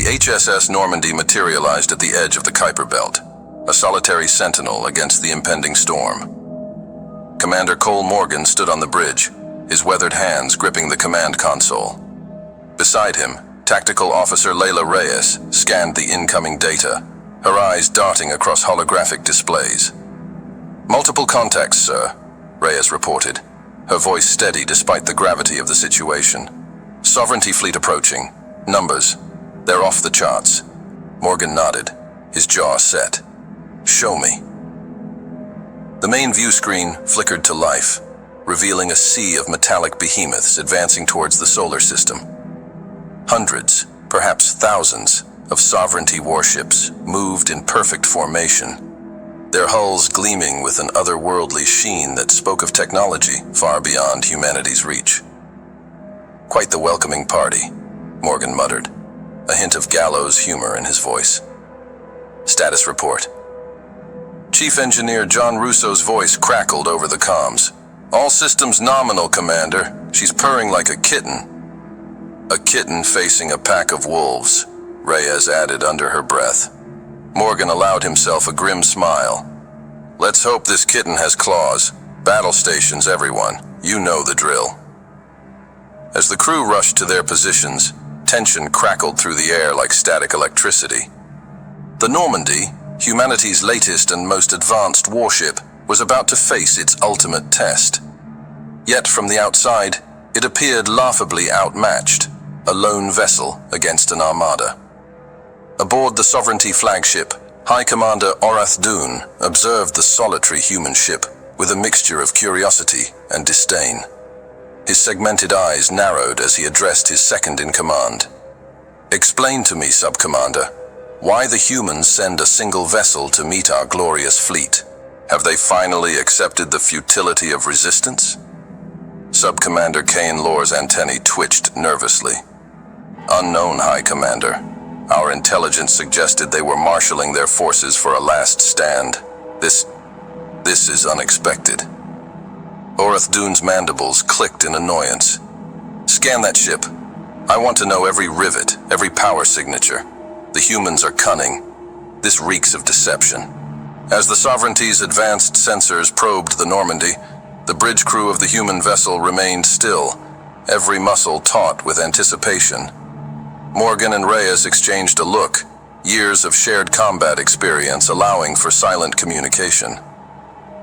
HSS Normandy materialized at the edge of the Kuiper Belt, a solitary sentinel against the impending storm. Commander Cole Morgan stood on the bridge, his weathered hands gripping the command console. Beside him, Tactical Officer Layla Reyes scanned the incoming data, her eyes darting across holographic displays. "Multiple contacts, sir," Reyes reported, her voice steady despite the gravity of the situation. "Sovereignty fleet approaching. Numbers. They're off the charts." Morgan nodded, his jaw set. "Show me." The main view screen flickered to life, revealing a sea of metallic behemoths advancing towards the solar system. Hundreds, perhaps thousands, of Sovereignty warships moved in perfect formation, their hulls gleaming with an otherworldly sheen that spoke of technology far beyond humanity's reach. "Quite the welcoming party," Morgan muttered, a hint of gallows humor in his voice. "Status report." Chief Engineer John Russo's voice crackled over the comms. "All systems nominal, Commander. She's purring like a kitten." "A kitten facing a pack of wolves," Reyes added under her breath. Morgan allowed himself a grim smile. "Let's hope this kitten has claws. Battle stations, everyone. You know the drill." As the crew rushed to their positions, tension crackled through the air like static electricity. The Normandy, humanity's latest and most advanced warship, was about to face its ultimate test. Yet from the outside, it appeared laughably outmatched, a lone vessel against an armada. Aboard the Sovereignty flagship, High Commander Orath Dune observed the solitary human ship with a mixture of curiosity and disdain. His segmented eyes narrowed as he addressed his second-in-command. "Explain to me, Sub-Commander, why the humans send a single vessel to meet our glorious fleet. Have they finally accepted the futility of resistance?" Sub-Commander Kane Lore's antennae twitched nervously. "Unknown, High Commander. Our intelligence suggested they were marshaling their forces for a last stand. This is unexpected." Orath Dune's mandibles clicked in annoyance. "Scan that ship. I want to know every rivet, every power signature. The humans are cunning. This reeks of deception." As the Sovereignty's advanced sensors probed the Normandy, the bridge crew of the human vessel remained still, every muscle taut with anticipation. Morgan and Reyes exchanged a look, years of shared combat experience allowing for silent communication.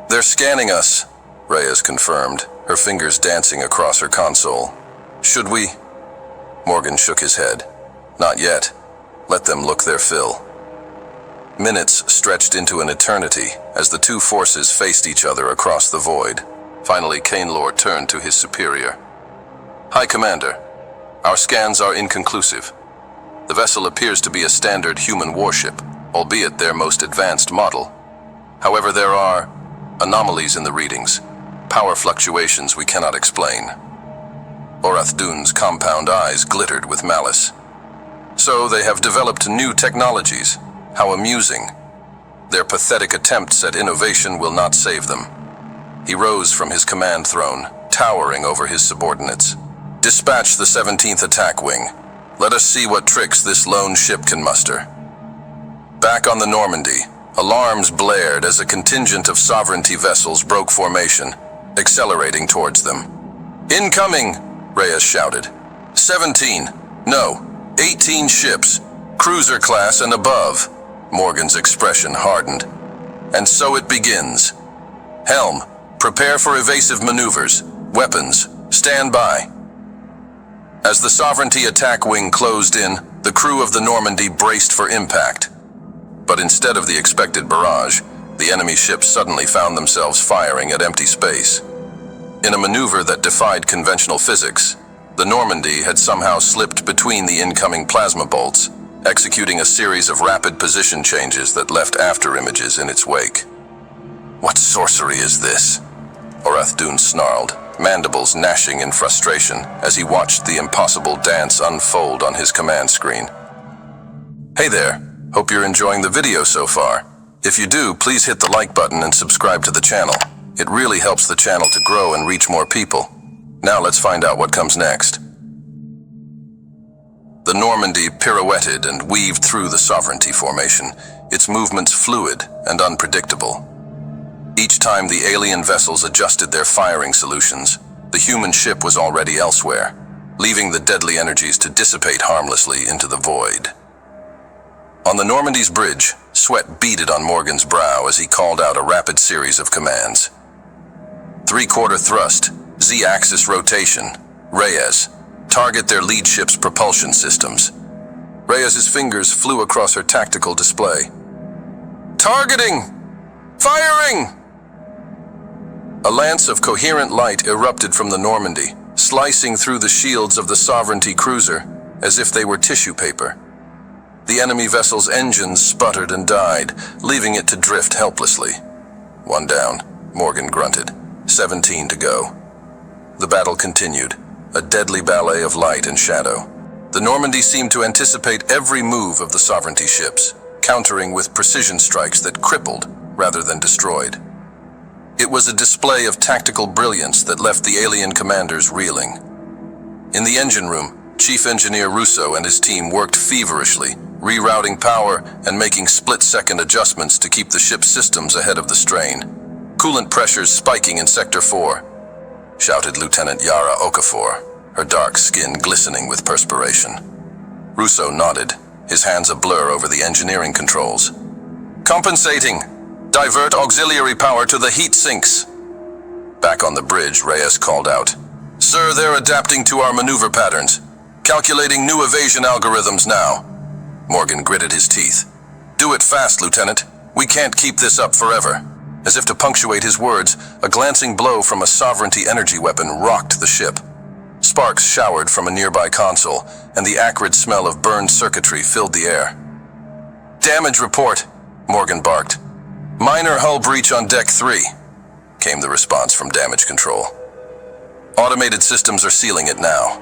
"They're scanning us," Reyes confirmed, her fingers dancing across her console. "Should we?" Morgan shook his head. "Not yet. Let them look their fill." Minutes stretched into an eternity as the two forces faced each other across the void. Finally, Kane Lore turned to his superior. "High Commander, our scans are inconclusive. The vessel appears to be a standard human warship, albeit their most advanced model. However, there are anomalies in the readings, power fluctuations we cannot explain." Orath Dune's compound eyes glittered with malice. "So they have developed new technologies. How amusing. Their pathetic attempts at innovation will not save them." He rose from his command throne, towering over his subordinates. "Dispatch the 17th Attack Wing. Let us see what tricks this lone ship can muster." Back on the Normandy, alarms blared as a contingent of Sovereignty vessels broke formation, accelerating towards them. "Incoming!" Reyes shouted. 17, no, 18 ships, cruiser class and above." Morgan's expression hardened. "And so it begins. Helm, prepare for evasive maneuvers. Weapons, stand by." As the Sovereignty attack wing closed in, the crew of the Normandy braced for impact. But instead of the expected barrage, the enemy ships suddenly found themselves firing at empty space. In a maneuver that defied conventional physics, the Normandy had somehow slipped between the incoming plasma bolts, executing a series of rapid position changes that left after-images in its wake. "What sorcery is this?" Orath Dune snarled, mandibles gnashing in frustration as he watched the impossible dance unfold on his command screen. Hey there, hope you're enjoying the video so far. If you do, please hit the like button and subscribe to the channel. It really helps the channel to grow and reach more people. Now let's find out what comes next. The Normandy pirouetted and weaved through the Sovereignty formation, its movements fluid and unpredictable. Each time the alien vessels adjusted their firing solutions, the human ship was already elsewhere, leaving the deadly energies to dissipate harmlessly into the void. On the Normandy's bridge, sweat beaded on Morgan's brow as he called out a rapid series of commands. 3/4 thrust, Z-axis rotation, Reyes, target their lead ship's propulsion systems. Reyes's fingers flew across her tactical display. Targeting! Firing! A lance of coherent light erupted from the Normandy, slicing through the shields of the Sovereignty cruiser as if they were tissue paper. The enemy vessel's engines sputtered and died, leaving it to drift helplessly. One down, Morgan grunted. 17 to go. The battle continued, a deadly ballet of light and shadow. The Normandy seemed to anticipate every move of the Sovereignty ships, countering with precision strikes that crippled rather than destroyed. It was a display of tactical brilliance that left the alien commanders reeling. In the engine room, Chief Engineer Russo and his team worked feverishly, rerouting power and making split-second adjustments to keep the ship's systems ahead of the strain. "Coolant pressures spiking in Sector 4, shouted Lieutenant Yara Okafor, her dark skin glistening with perspiration. Russo nodded, his hands a blur over the engineering controls. "Compensating! Divert auxiliary power to the heat sinks!" Back on the bridge, Reyes called out, "Sir, they're adapting to our maneuver patterns. Calculating new evasion algorithms now." Morgan gritted his teeth. "Do it fast, Lieutenant. We can't keep this up forever." As if to punctuate his words, a glancing blow from a Sovereignty energy weapon rocked the ship. Sparks showered from a nearby console, and the acrid smell of burned circuitry filled the air. "Damage report," Morgan barked. "Minor hull breach on Deck 3, came the response from damage control. "Automated systems are sealing it now."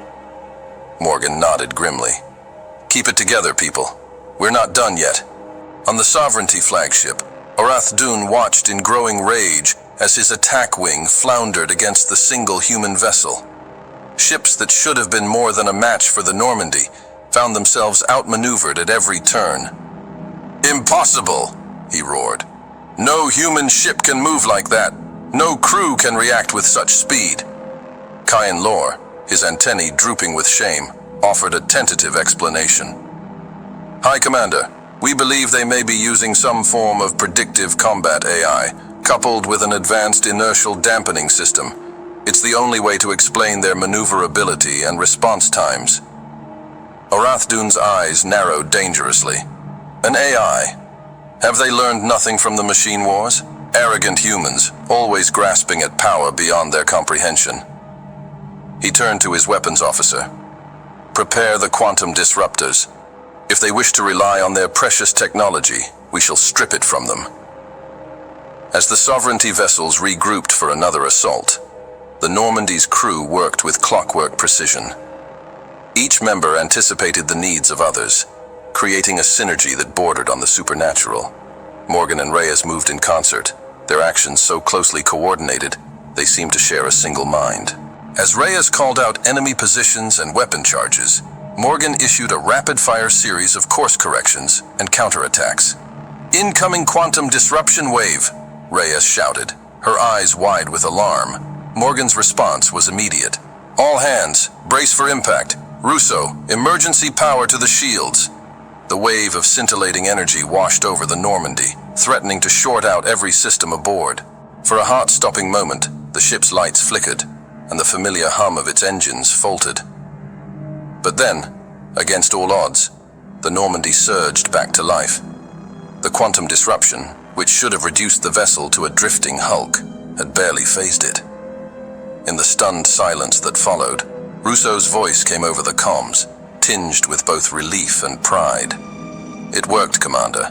Morgan nodded grimly. "Keep it together, people. We're not done yet." On the Sovereignty flagship, Arath Dune watched in growing rage as his attack wing floundered against the single human vessel. Ships that should have been more than a match for the Normandy found themselves outmaneuvered at every turn. "Impossible!" he roared. "No human ship can move like that. No crew can react with such speed." Kyan Lor, his antennae drooping with shame, offered a tentative explanation. "High Commander, we believe they may be using some form of predictive combat AI, coupled with an advanced inertial dampening system. It's the only way to explain their maneuverability and response times." Arath Dune's eyes narrowed dangerously. "An AI? Have they learned nothing from the machine wars? Arrogant humans, always grasping at power beyond their comprehension." He turned to his weapons officer. "Prepare the quantum disruptors. If they wish to rely on their precious technology, we shall strip it from them." As the Sovereignty vessels regrouped for another assault, the Normandy's crew worked with clockwork precision. Each member anticipated the needs of others, creating a synergy that bordered on the supernatural. Morgan and Reyes moved in concert, their actions so closely coordinated, they seemed to share a single mind. As Reyes called out enemy positions and weapon charges, Morgan issued a rapid-fire series of course corrections and counterattacks. "Incoming quantum disruption wave," Reyes shouted, her eyes wide with alarm. Morgan's response was immediate. "All hands, brace for impact. Russo, emergency power to the shields." The wave of scintillating energy washed over the Normandy, threatening to short out every system aboard. For a heart-stopping moment, the ship's lights flickered, and the familiar hum of its engines faltered. But then, against all odds, the Normandy surged back to life. The quantum disruption, which should have reduced the vessel to a drifting hulk, had barely phased it. In the stunned silence that followed, Russo's voice came over the comms, tinged with both relief and pride. "It worked, Commander.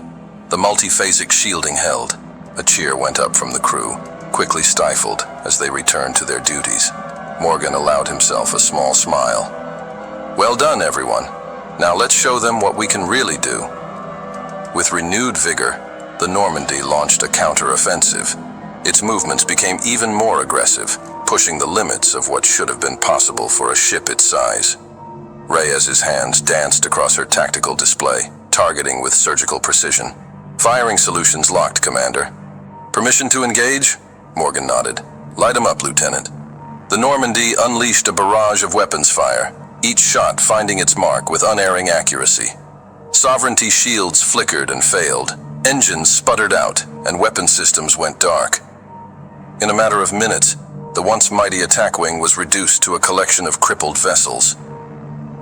The multiphasic shielding held." A cheer went up from the crew, quickly stifled as they returned to their duties. Morgan allowed himself a small smile. "Well done, everyone. Now let's show them what we can really do." With renewed vigor, the Normandy launched a counter-offensive. Its movements became even more aggressive, pushing the limits of what should have been possible for a ship its size. Reyes's hands danced across her tactical display, targeting with surgical precision. Firing solutions locked, Commander. Permission to engage? Morgan nodded. Light 'em up, Lieutenant. The Normandy unleashed a barrage of weapons fire, each shot finding its mark with unerring accuracy. Sovereignty shields flickered and failed. Engines sputtered out, and weapon systems went dark. In a matter of minutes, the once mighty attack wing was reduced to a collection of crippled vessels.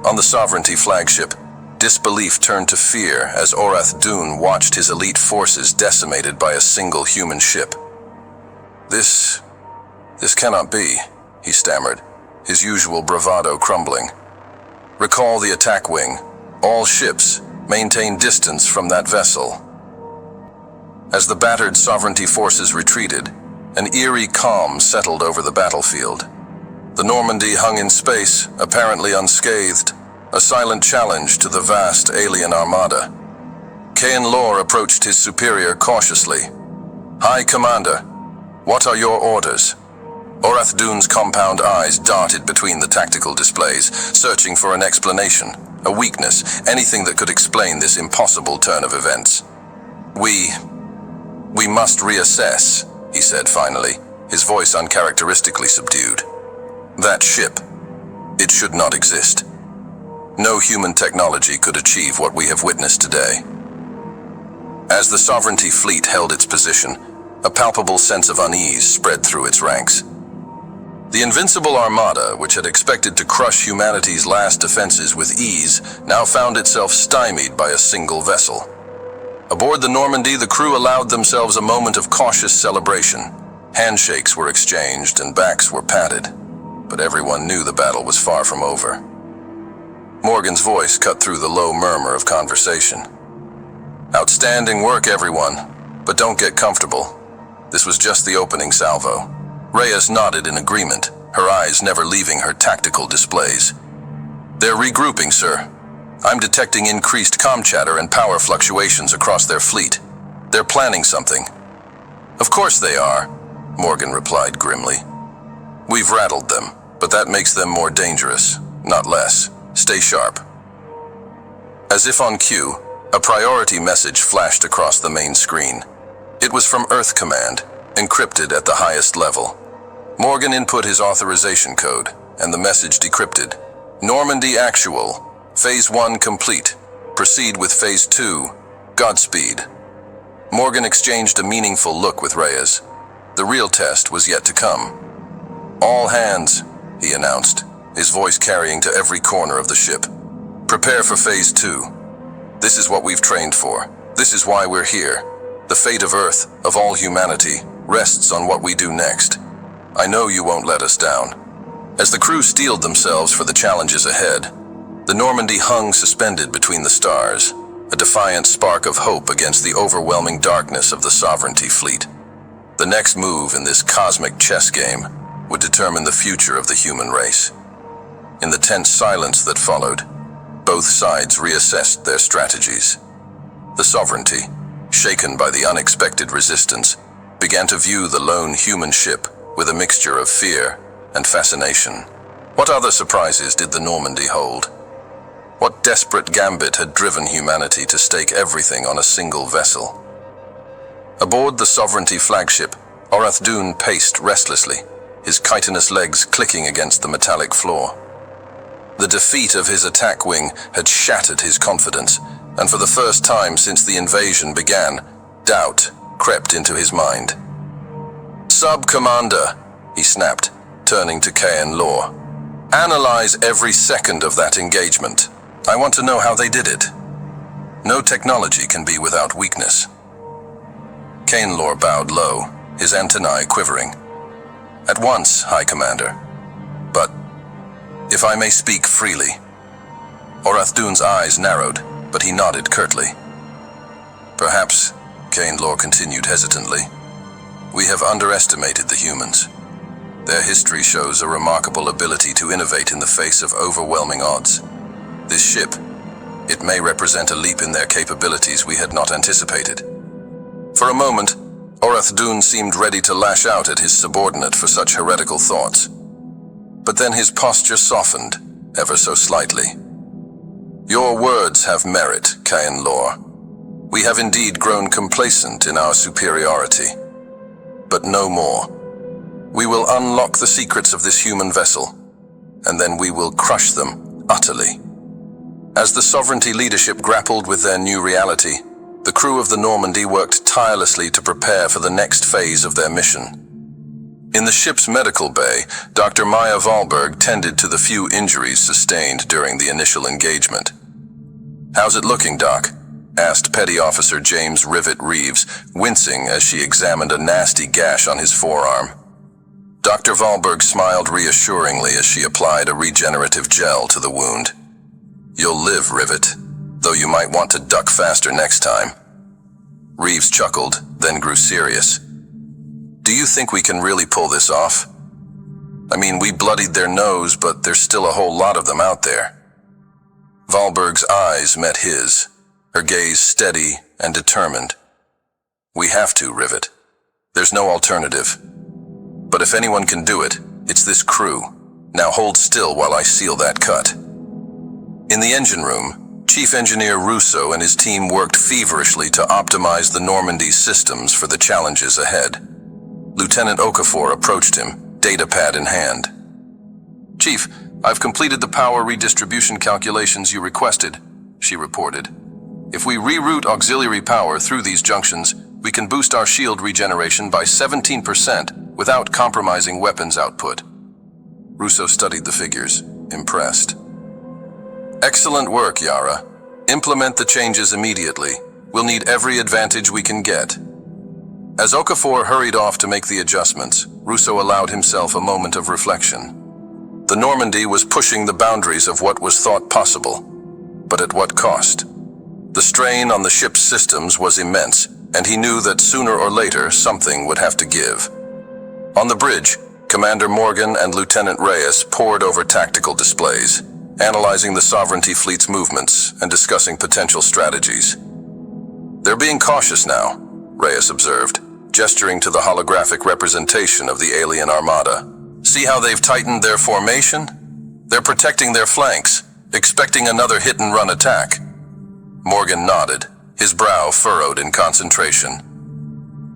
On the Sovereignty flagship, disbelief turned to fear as Orath Dune watched his elite forces decimated by a single human ship. This cannot be, he stammered, his usual bravado crumbling. Recall the attack wing. All ships maintain distance from that vessel. As the battered Sovereignty forces retreated, an eerie calm settled over the battlefield. The Normandy hung in space, apparently unscathed, a silent challenge to the vast alien armada. Kain Lor approached his superior cautiously. High Commander, what are your orders? Orath Dune's compound eyes darted between the tactical displays, searching for an explanation, a weakness, anything that could explain this impossible turn of events. We must reassess, he said finally, his voice uncharacteristically subdued. That ship, it should not exist. No human technology could achieve what we have witnessed today. As the Sovereignty fleet held its position, a palpable sense of unease spread through its ranks. The invincible armada, which had expected to crush humanity's last defenses with ease, now found itself stymied by a single vessel. Aboard the Normandy, the crew allowed themselves a moment of cautious celebration. Handshakes were exchanged and backs were patted, but everyone knew the battle was far from over. Morgan's voice cut through the low murmur of conversation. Outstanding work, everyone, but don't get comfortable. This was just the opening salvo. Reyes nodded in agreement, her eyes never leaving her tactical displays. They're regrouping, sir. I'm detecting increased comm chatter and power fluctuations across their fleet. They're planning something. Of course they are, Morgan replied grimly. We've rattled them, but that makes them more dangerous, not less. Stay sharp. As if on cue, a priority message flashed across the main screen. It was from Earth Command, encrypted at the highest level. Morgan input his authorization code, and the message decrypted. Normandy Actual. Phase 1 complete. Proceed with Phase 2. Godspeed. Morgan exchanged a meaningful look with Reyes. The real test was yet to come. All hands, he announced, his voice carrying to every corner of the ship. Prepare for Phase 2. This is what we've trained for. This is why we're here. The fate of Earth, of all humanity, rests on what we do next. I know you won't let us down. As the crew steeled themselves for the challenges ahead, the Normandy hung suspended between the stars, a defiant spark of hope against the overwhelming darkness of the Sovereignty fleet. The next move in this cosmic chess game would determine the future of the human race. In the tense silence that followed, both sides reassessed their strategies. The Sovereignty, shaken by the unexpected resistance, began to view the lone human ship with a mixture of fear and fascination. What other surprises did the Normandy hold? What desperate gambit had driven humanity to stake everything on a single vessel? Aboard the Sovereignty flagship, Orath Dune paced restlessly, his chitinous legs clicking against the metallic floor. The defeat of his attack wing had shattered his confidence, and for the first time since the invasion began, doubt crept into his mind. Sub-Commander, he snapped, turning to Kain Lor. Analyze every second of that engagement. I want to know how they did it. No technology can be without weakness. Kain Lor bowed low, his antennae quivering. At once, High Commander. But, if I may speak freely. Orath Dune's eyes narrowed, but he nodded curtly. Perhaps, Kain Lor continued hesitantly, we have underestimated the humans. Their history shows a remarkable ability to innovate in the face of overwhelming odds. This ship, it may represent a leap in their capabilities we had not anticipated. For a moment, Orath Dune seemed ready to lash out at his subordinate for such heretical thoughts. But then his posture softened, ever so slightly. Your words have merit, Cain Lor. We have indeed grown complacent in our superiority. But no more. We will unlock the secrets of this human vessel, and then we will crush them utterly. As the sovereignty leadership grappled with their new reality, the crew of the Normandy worked tirelessly to prepare for the next phase of their mission. In the ship's medical bay, Dr. Maya Wahlberg tended to the few injuries sustained during the initial engagement. "How's it looking, Doc?" asked Petty Officer James Rivet Reeves, wincing as she examined a nasty gash on his forearm. Dr. Wahlberg smiled reassuringly as she applied a regenerative gel to the wound. "You'll live, Rivet, though you might want to duck faster next time." Reeves chuckled, then grew serious. "Do you think we can really pull this off? I mean, we bloodied their nose, but there's still a whole lot of them out there." Wahlberg's eyes met his, her gaze steady and determined. "We have to, Rivet. There's no alternative. But if anyone can do it, it's this crew. Now hold still while I seal that cut." In the engine room, Chief Engineer Russo and his team worked feverishly to optimize the Normandy's systems for the challenges ahead. Lieutenant Okafor approached him, datapad in hand. "Chief, I've completed the power redistribution calculations you requested," she reported. "If we reroute auxiliary power through these junctions, we can boost our shield regeneration by 17% without compromising weapons output." Russo studied the figures, impressed. "Excellent work, Yara. Implement the changes immediately. We'll need every advantage we can get." As Okafor hurried off to make the adjustments, Russo allowed himself a moment of reflection. The Normandy was pushing the boundaries of what was thought possible, but at what cost? The strain on the ship's systems was immense, and he knew that sooner or later something would have to give. On the bridge, Commander Morgan and Lieutenant Reyes pored over tactical displays, analyzing the Sovereignty Fleet's movements and discussing potential strategies. "They're being cautious now," Reyes observed, gesturing to the holographic representation of the alien armada. "See how they've tightened their formation? They're protecting their flanks, expecting another hit-and-run attack." Morgan nodded, his brow furrowed in concentration.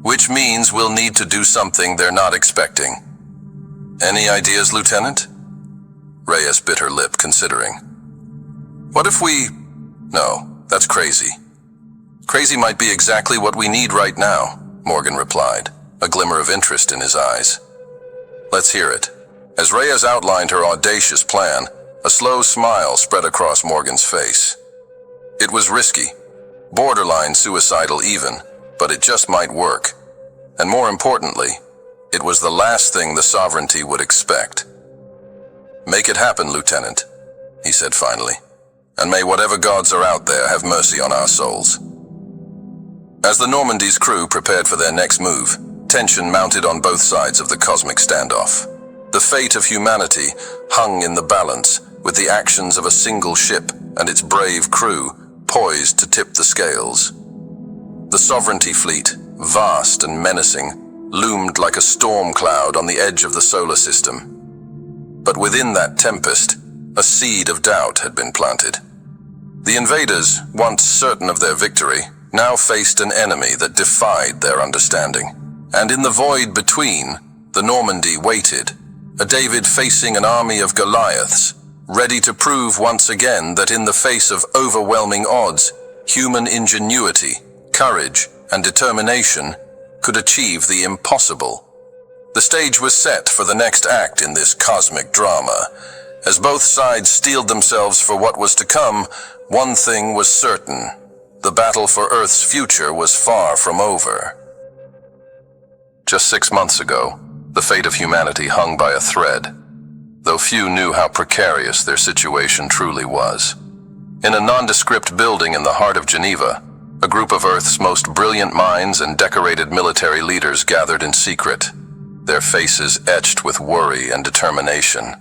"Which means we'll need to do something they're not expecting." "Any ideas, Lieutenant?" Reyes bit her lip, considering. "What if we... No, that's crazy." "Crazy might be exactly what we need right now," Morgan replied, a glimmer of interest in his eyes. "Let's hear it." As Reyes outlined her audacious plan, a slow smile spread across Morgan's face. It was risky, borderline suicidal even, but it just might work. And more importantly, it was the last thing the Sovereignty would expect. "Make it happen, Lieutenant," he said finally, "and may whatever gods are out there have mercy on our souls." As the Normandy's crew prepared for their next move, tension mounted on both sides of the cosmic standoff. The fate of humanity hung in the balance, with the actions of a single ship and its brave crew poised to tip the scales. The Sovereignty Fleet, vast and menacing, loomed like a storm cloud on the edge of the solar system. But within that tempest, a seed of doubt had been planted. The invaders, once certain of their victory, now faced an enemy that defied their understanding. And in the void between, the Normandy waited, a David facing an army of Goliaths, ready to prove once again that in the face of overwhelming odds, human ingenuity, courage, and determination could achieve the impossible. The stage was set for the next act in this cosmic drama. As both sides steeled themselves for what was to come, one thing was certain. The battle for Earth's future was far from over. Just 6 months ago, the fate of humanity hung by a thread, though few knew how precarious their situation truly was. In a nondescript building in the heart of Geneva, a group of Earth's most brilliant minds and decorated military leaders gathered in secret, their faces etched with worry and determination.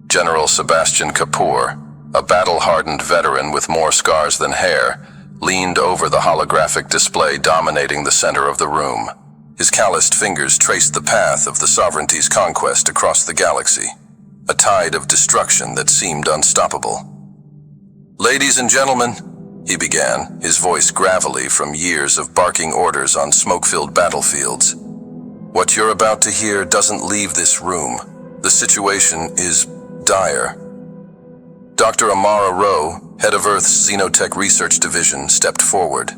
General Sebastian Kapoor, a battle-hardened veteran with more scars than hair, leaned over the holographic display dominating the center of the room. His calloused fingers traced the path of the Sovereignty's conquest across the galaxy, a tide of destruction that seemed unstoppable. "Ladies and gentlemen," he began, his voice gravelly from years of barking orders on smoke-filled battlefields. "What you're about to hear doesn't leave this room. The situation is dire." Dr. Amara Rowe, head of Earth's Xenotech Research Division, stepped forward.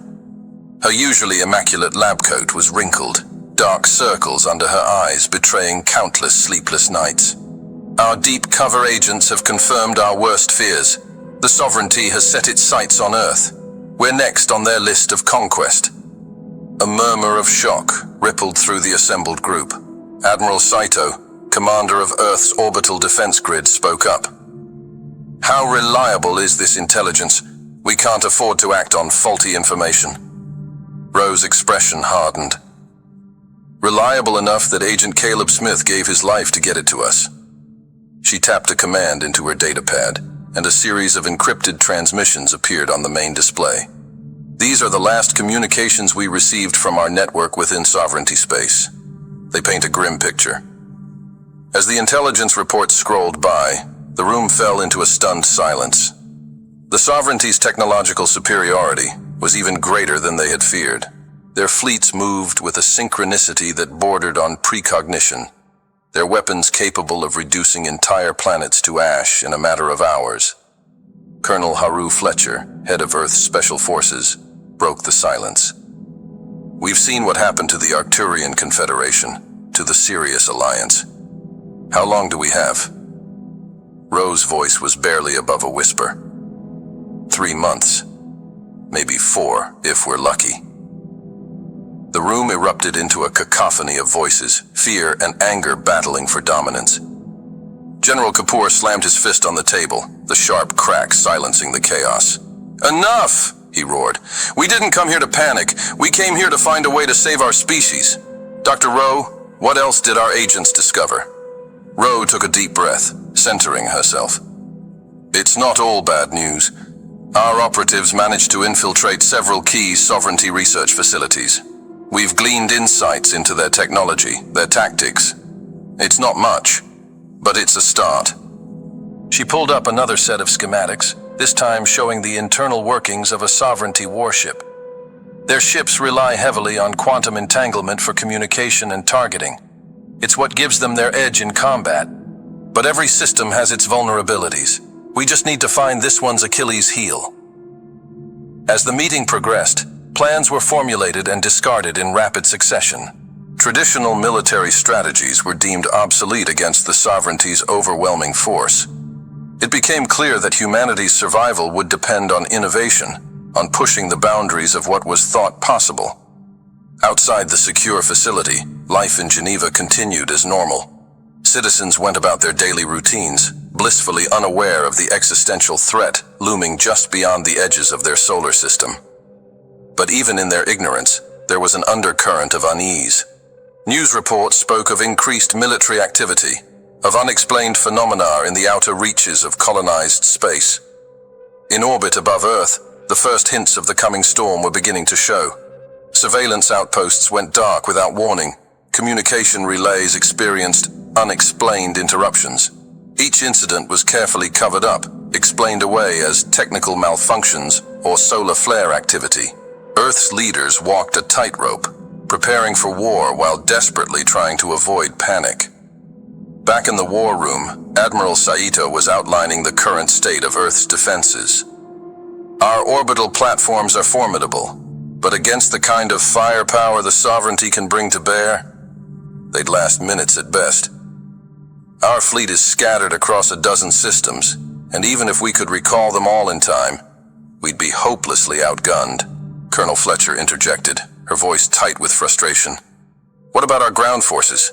Her usually immaculate lab coat was wrinkled, dark circles under her eyes betraying countless sleepless nights. "Our deep cover agents have confirmed our worst fears. The sovereignty has set its sights on Earth. We're next on their list of conquest." A murmur of shock rippled through the assembled group. Admiral Saito, commander of Earth's orbital defense grid, spoke up. "How reliable is this intelligence? We can't afford to act on faulty information." Rowe's expression hardened. "Reliable enough that Agent Caleb Smith gave his life to get it to us." She tapped a command into her datapad, and a series of encrypted transmissions appeared on the main display. "These are the last communications we received from our network within sovereignty space." They paint a grim picture. As the intelligence reports scrolled by, the room fell into a stunned silence. The sovereignty's technological superiority was even greater than they had feared. Their fleets moved with a synchronicity that bordered on precognition, their weapons capable of reducing entire planets to ash in a matter of hours. Colonel Haru Fletcher, head of Earth's Special Forces, broke the silence. "We've seen what happened to the Arcturian Confederation, to the Sirius Alliance. How long do we have?" Rowe's voice was barely above a whisper. 3 months. Maybe 4, if we're lucky." The room erupted into a cacophony of voices, fear and anger battling for dominance. General Kapoor slammed his fist on the table, the sharp crack silencing the chaos. "Enough!" he roared. "We didn't come here to panic. We came here to find a way to save our species. Dr. Rowe, what else did our agents discover?" Rowe took a deep breath, centering herself. "It's not all bad news. Our operatives managed to infiltrate several key sovereignty research facilities. We've gleaned insights into their technology, their tactics. It's not much, but it's a start." She pulled up another set of schematics, this time showing the internal workings of a sovereignty warship. Their ships rely heavily on quantum entanglement for communication and targeting. It's what gives them their edge in combat. But every system has its vulnerabilities. We just need to find this one's Achilles heel. As the meeting progressed, plans were formulated and discarded in rapid succession. Traditional military strategies were deemed obsolete against the sovereignty's overwhelming force. It became clear that humanity's survival would depend on innovation, on pushing the boundaries of what was thought possible. Outside the secure facility, life in Geneva continued as normal. Citizens went about their daily routines, blissfully unaware of the existential threat looming just beyond the edges of their solar system. But even in their ignorance, there was an undercurrent of unease. News reports spoke of increased military activity, of unexplained phenomena in the outer reaches of colonized space. In orbit above Earth, the first hints of the coming storm were beginning to show. Surveillance outposts went dark without warning. Communication relays experienced unexplained interruptions. Each incident was carefully covered up, explained away as technical malfunctions or solar flare activity. Earth's leaders walked a tightrope, preparing for war while desperately trying to avoid panic. Back in the war room, Admiral Saito was outlining the current state of Earth's defenses. "Our orbital platforms are formidable, but against the kind of firepower the sovereignty can bring to bear, they'd last minutes at best. Our fleet is scattered across a dozen systems, and even if we could recall them all in time, we'd be hopelessly outgunned." Colonel Fletcher interjected, her voice tight with frustration. "What about our ground forces?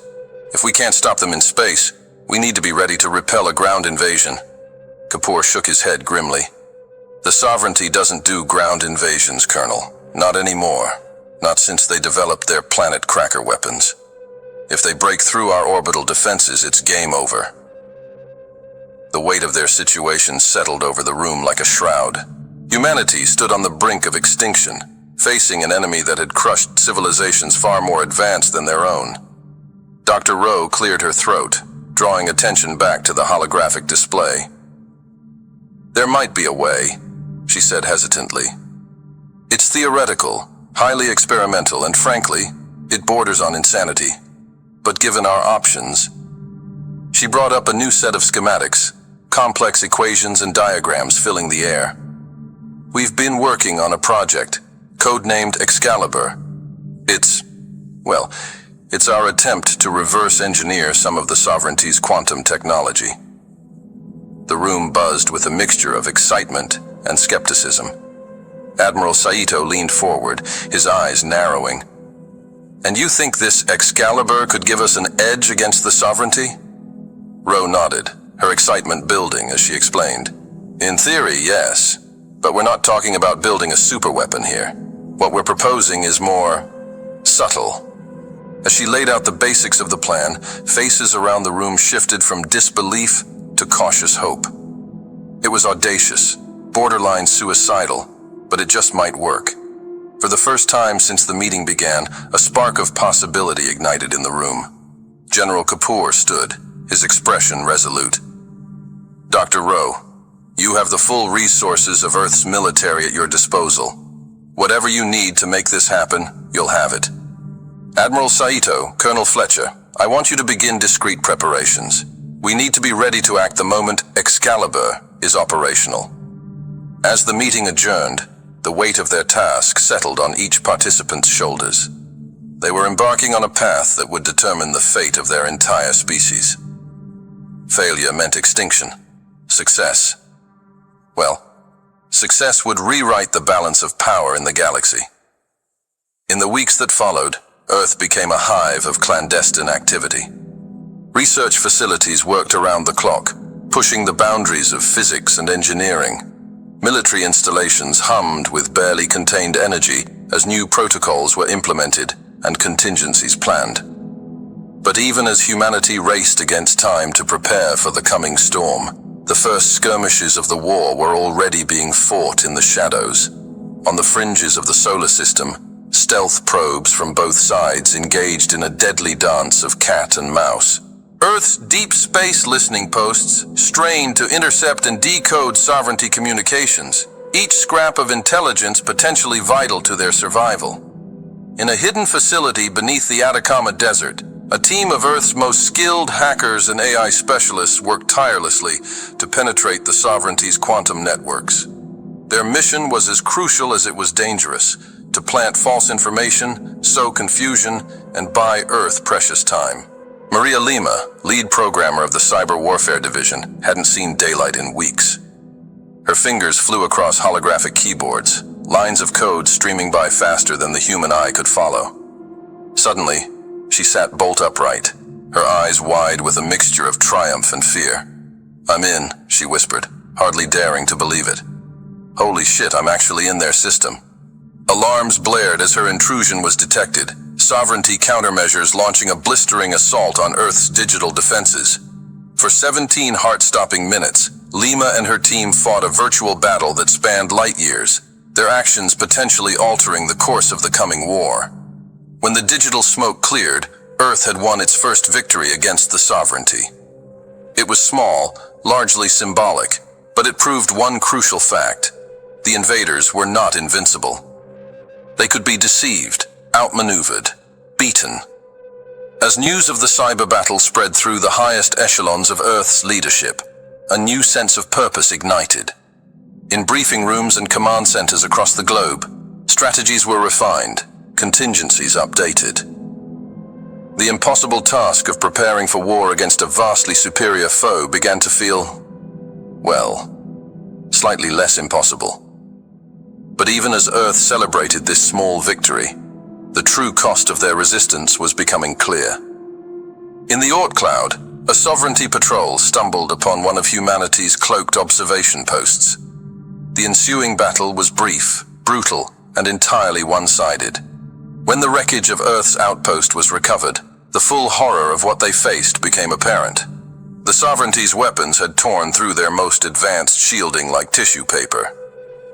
If we can't stop them in space, we need to be ready to repel a ground invasion." Kapoor shook his head grimly. "The sovereignty doesn't do ground invasions, Colonel. Not anymore. Not since they developed their planet cracker weapons. If they break through our orbital defenses, it's game over." The weight of their situation settled over the room like a shroud. Humanity stood on the brink of extinction, facing an enemy that had crushed civilizations far more advanced than their own. Dr. Rowe cleared her throat, drawing attention back to the holographic display. "There might be a way, she said hesitantly. It's theoretical, highly experimental, and frankly, it borders on insanity. But given our options, she brought up a new set of schematics, complex equations and diagrams filling the air. We've been working on a project, codenamed Excalibur. It's our attempt to reverse engineer some of the sovereignty's quantum technology. The room buzzed with a mixture of excitement and skepticism. Admiral Saito leaned forward, his eyes narrowing. And you think this Excalibur could give us an edge against the sovereignty? Ro nodded, her excitement building as she explained. In theory, yes, but we're not talking about building a superweapon here. What we're proposing is more subtle. As she laid out the basics of the plan, faces around the room shifted from disbelief to cautious hope. It was audacious, borderline suicidal, but it just might work. For the first time since the meeting began, a spark of possibility ignited in the room. General Kapoor stood, his expression resolute. Dr. Ro, you have the full resources of Earth's military at your disposal. Whatever you need to make this happen, you'll have it. Admiral Saito, Colonel Fletcher, I want you to begin discreet preparations. We need to be ready to act the moment Excalibur is operational. As the meeting adjourned, the weight of their task settled on each participant's shoulders. They were embarking on a path that would determine the fate of their entire species. Failure meant extinction. Success. Success would rewrite the balance of power in the galaxy. In the weeks that followed, Earth became a hive of clandestine activity. Research facilities worked around the clock, pushing the boundaries of physics and engineering. Military installations hummed with barely contained energy as new protocols were implemented and contingencies planned. But even as humanity raced against time to prepare for the coming storm, the first skirmishes of the war were already being fought in the shadows. On the fringes of the solar system, stealth probes from both sides engaged in a deadly dance of cat and mouse. Earth's deep space listening posts strained to intercept and decode sovereignty communications, each scrap of intelligence potentially vital to their survival. In a hidden facility beneath the Atacama Desert, a team of Earth's most skilled hackers and AI specialists worked tirelessly to penetrate the sovereignty's quantum networks. Their mission was as crucial as it was dangerous: to plant false information, sow confusion, and buy Earth precious time. Maria Lima, lead programmer of the Cyber Warfare Division, hadn't seen daylight in weeks. Her fingers flew across holographic keyboards, lines of code streaming by faster than the human eye could follow. Suddenly, she sat bolt upright, her eyes wide with a mixture of triumph and fear. "I'm in," she whispered, hardly daring to believe it. "Holy shit, I'm actually in their system." Alarms blared as her intrusion was detected, sovereignty countermeasures launching a blistering assault on Earth's digital defenses. For 17 heart-stopping minutes, Lima and her team fought a virtual battle that spanned light years, their actions potentially altering the course of the coming war. When the digital smoke cleared, Earth had won its first victory against the sovereignty. It was small, largely symbolic, but it proved one crucial fact: the invaders were not invincible. They could be deceived, outmaneuvered, beaten. As news of the cyber battle spread through the highest echelons of Earth's leadership, a new sense of purpose ignited. In briefing rooms and command centers across the globe, strategies were refined, contingencies updated. The impossible task of preparing for war against a vastly superior foe began to feel, slightly less impossible. But even as Earth celebrated this small victory, the true cost of their resistance was becoming clear. In the Oort cloud, a sovereignty patrol stumbled upon one of humanity's cloaked observation posts. The ensuing battle was brief, brutal, and entirely one-sided. When the wreckage of Earth's outpost was recovered, the full horror of what they faced became apparent. The sovereignty's weapons had torn through their most advanced shielding like tissue paper.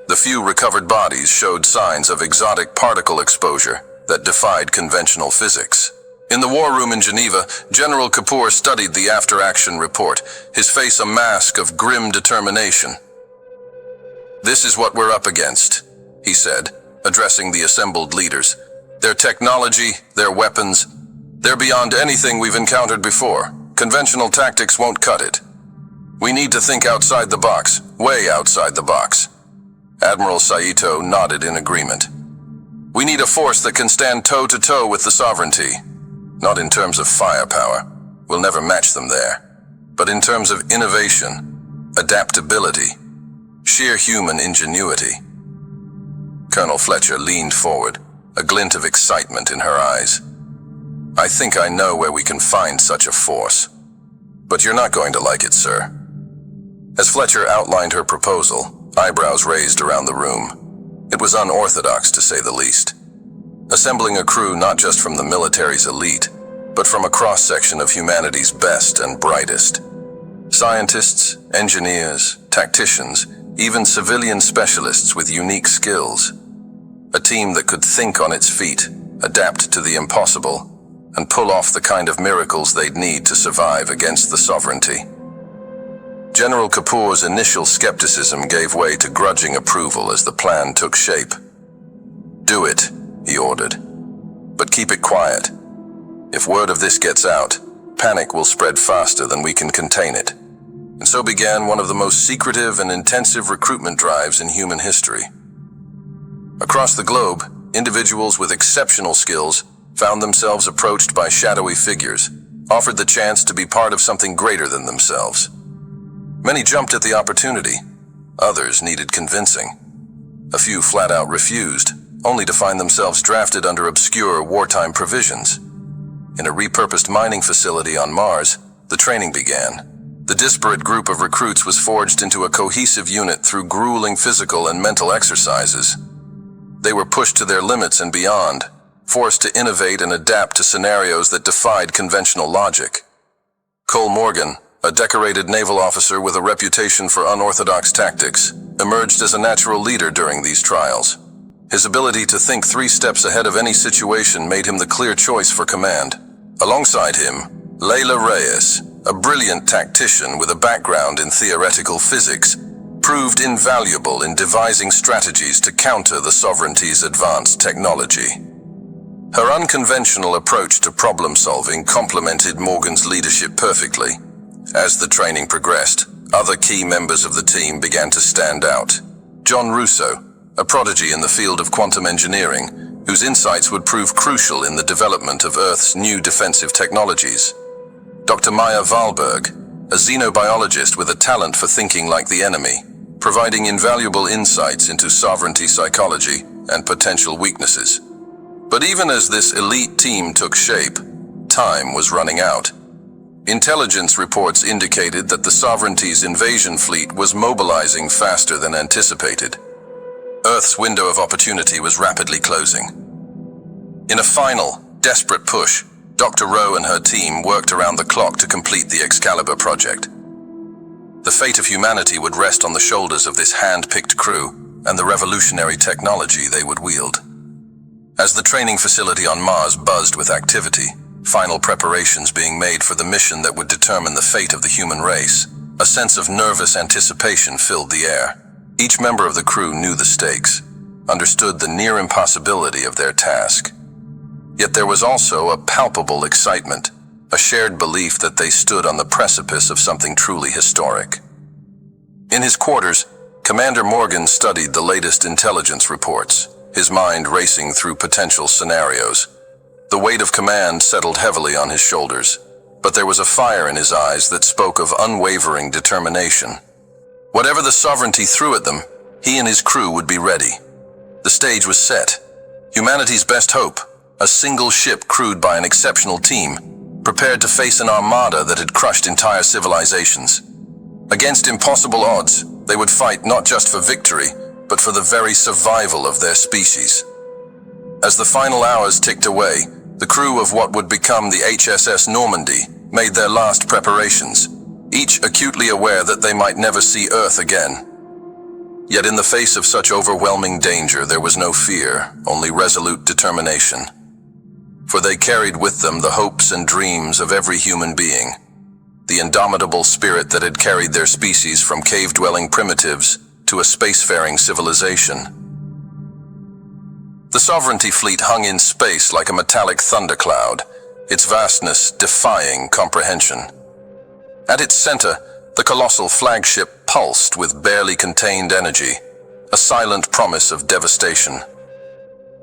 The few recovered bodies showed signs of exotic particle exposure that defied conventional physics. In the war room in Geneva, General Kapoor studied the after-action report, his face a mask of grim determination. "This is what we're up against," he said, addressing the assembled leaders. "Their technology, their weapons, they're beyond anything we've encountered before. Conventional tactics won't cut it. We need to think outside the box, way outside the box." Admiral Saito nodded in agreement. "We need a force that can stand toe-to-toe with the sovereignty. Not in terms of firepower, we'll never match them there, but in terms of innovation, adaptability, sheer human ingenuity." Colonel Fletcher leaned forward, a glint of excitement in her eyes. "I think I know where we can find such a force. But you're not going to like it, sir." As Fletcher outlined her proposal, eyebrows raised around the room. It was unorthodox, to say the least. Assembling a crew not just from the military's elite, but from a cross-section of humanity's best and brightest. Scientists, engineers, tacticians, even civilian specialists with unique skills. A team that could think on its feet, adapt to the impossible, and pull off the kind of miracles they'd need to survive against the sovereignty. General Kapoor's initial skepticism gave way to grudging approval as the plan took shape. "Do it," he ordered. "But keep it quiet. If word of this gets out, panic will spread faster than we can contain it." And so began one of the most secretive and intensive recruitment drives in human history. Across the globe, individuals with exceptional skills found themselves approached by shadowy figures, offered the chance to be part of something greater than themselves. Many jumped at the opportunity. Others needed convincing. A few flat out refused, only to find themselves drafted under obscure wartime provisions. In a repurposed mining facility on Mars, the training began. The disparate group of recruits was forged into a cohesive unit through grueling physical and mental exercises. They were pushed to their limits and beyond, forced to innovate and adapt to scenarios that defied conventional logic. Cole Morgan, a decorated naval officer with a reputation for unorthodox tactics, emerged as a natural leader during these trials. His ability to think 3 steps ahead of any situation made him the clear choice for command. Alongside him, Layla Reyes, a brilliant tactician with a background in theoretical physics, proved invaluable in devising strategies to counter the sovereignty's advanced technology. Her unconventional approach to problem-solving complemented Morgan's leadership perfectly. As the training progressed, other key members of the team began to stand out. John Russo, a prodigy in the field of quantum engineering, whose insights would prove crucial in the development of Earth's new defensive technologies. Dr. Maya Wahlberg, a xenobiologist with a talent for thinking like the enemy, providing invaluable insights into sovereignty psychology and potential weaknesses. But even as this elite team took shape, time was running out. Intelligence reports indicated that the sovereignty's invasion fleet was mobilizing faster than anticipated. Earth's window of opportunity was rapidly closing. In a final, desperate push, Dr. Rowe and her team worked around the clock to complete the Excalibur project. The fate of humanity would rest on the shoulders of this hand-picked crew and the revolutionary technology they would wield. As the training facility on Mars buzzed with activity, final preparations being made for the mission that would determine the fate of the human race, a sense of nervous anticipation filled the air. Each member of the crew knew the stakes, understood the near impossibility of their task. Yet there was also a palpable excitement, a shared belief that they stood on the precipice of something truly historic. In his quarters, Commander Morgan studied the latest intelligence reports, his mind racing through potential scenarios. The weight of command settled heavily on his shoulders, but there was a fire in his eyes that spoke of unwavering determination. Whatever the sovereignty threw at them, he and his crew would be ready. The stage was set. Humanity's best hope, a single ship crewed by an exceptional team, prepared to face an armada that had crushed entire civilizations. Against impossible odds, they would fight not just for victory, but for the very survival of their species. As the final hours ticked away, the crew of what would become the HSS Normandy made their last preparations, each acutely aware that they might never see Earth again. Yet in the face of such overwhelming danger, there was no fear, only resolute determination. For they carried with them the hopes and dreams of every human being, the indomitable spirit that had carried their species from cave-dwelling primitives to a spacefaring civilization. The Sovereignty fleet hung in space like a metallic thundercloud, its vastness defying comprehension. At its center, the colossal flagship pulsed with barely contained energy, a silent promise of devastation.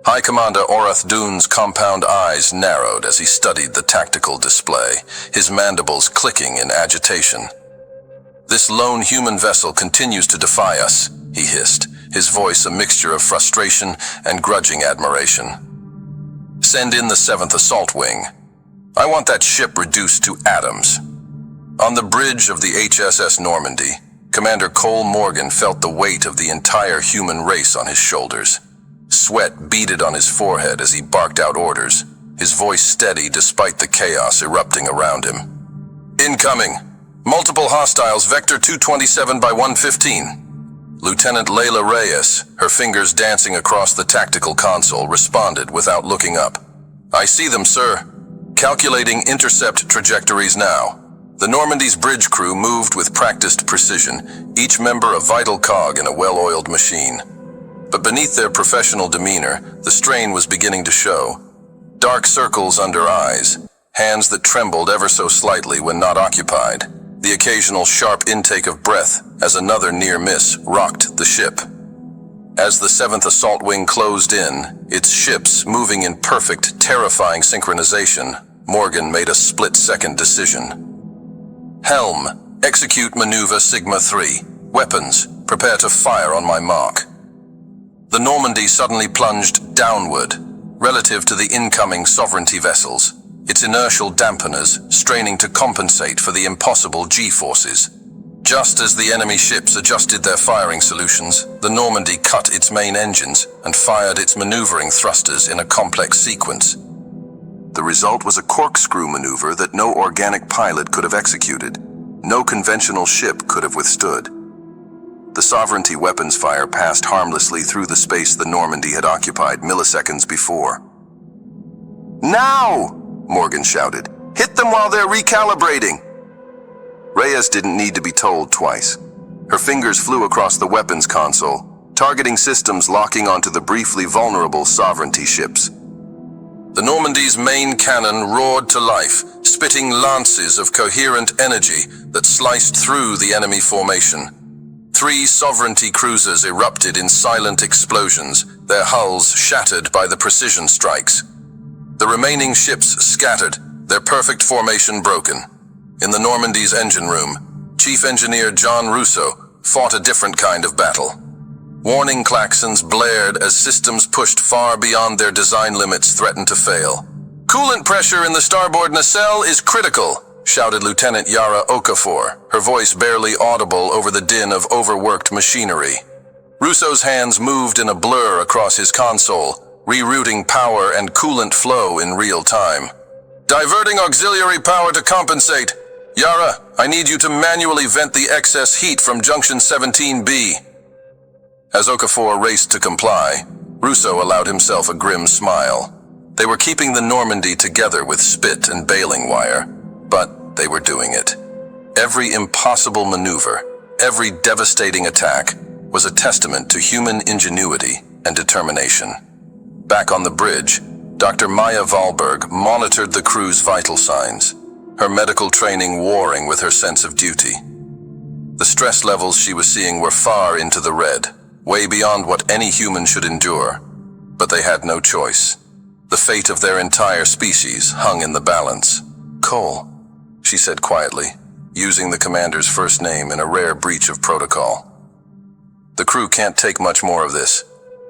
High Commander Orath Dune's compound eyes narrowed as he studied the tactical display, his mandibles clicking in agitation. "This lone human vessel continues to defy us," he hissed, his voice a mixture of frustration and grudging admiration. "Send in the 7th Assault Wing. I want that ship reduced to atoms." On the bridge of the HSS Normandy, Commander Cole Morgan felt the weight of the entire human race on his shoulders. Sweat beaded on his forehead as he barked out orders, his voice steady despite the chaos erupting around him. "Incoming! Multiple hostiles, Vector 227 by 115. Lieutenant Layla Reyes, her fingers dancing across the tactical console, responded without looking up. "I see them, sir. Calculating intercept trajectories now." The Normandy's bridge crew moved with practiced precision, each member a vital cog in a well-oiled machine. But beneath their professional demeanor, the strain was beginning to show. Dark circles under eyes, hands that trembled ever so slightly when not occupied, the occasional sharp intake of breath as another near miss rocked the ship. As the 7th Assault Wing closed in, its ships moving in perfect, terrifying synchronization, Morgan made a split-second decision. "Helm, execute maneuver Sigma 3. Weapons, prepare to fire on my mark." The Normandy suddenly plunged downward, relative to the incoming Sovereignty vessels, its inertial dampeners straining to compensate for the impossible G-forces. Just as the enemy ships adjusted their firing solutions, the Normandy cut its main engines and fired its maneuvering thrusters in a complex sequence. The result was a corkscrew maneuver that no organic pilot could have executed, no conventional ship could have withstood. The Sovereignty weapons fire passed harmlessly through the space the Normandy had occupied milliseconds before. "Now!" Morgan shouted. "Hit them while they're recalibrating!" Reyes didn't need to be told twice. Her fingers flew across the weapons console, targeting systems locking onto the briefly vulnerable Sovereignty ships. The Normandy's main cannon roared to life, spitting lances of coherent energy that sliced through the enemy formation. 3 Sovereignty cruisers erupted in silent explosions, their hulls shattered by the precision strikes. The remaining ships scattered, their perfect formation broken. In the Normandy's engine room, Chief Engineer John Russo fought a different kind of battle. Warning klaxons blared as systems pushed far beyond their design limits threatened to fail. "Coolant pressure in the starboard nacelle is critical," shouted Lieutenant Yara Okafor, her voice barely audible over the din of overworked machinery. Russo's hands moved in a blur across his console, rerouting power and coolant flow in real time. "Diverting auxiliary power to compensate. Yara, I need you to manually vent the excess heat from Junction 17B. As Okafor raced to comply, Russo allowed himself a grim smile. They were keeping the Normandy together with spit and baling wire, but they were doing it. Every impossible maneuver, every devastating attack, was a testament to human ingenuity and determination. Back on the bridge, Dr. Maya Valberg monitored the crew's vital signs, her medical training warring with her sense of duty. The stress levels she was seeing were far into the red, way beyond what any human should endure, but they had no choice. The fate of their entire species hung in the balance. "Cole," she said quietly, using the commander's first name in a rare breach of protocol. "The crew can't take much more of this.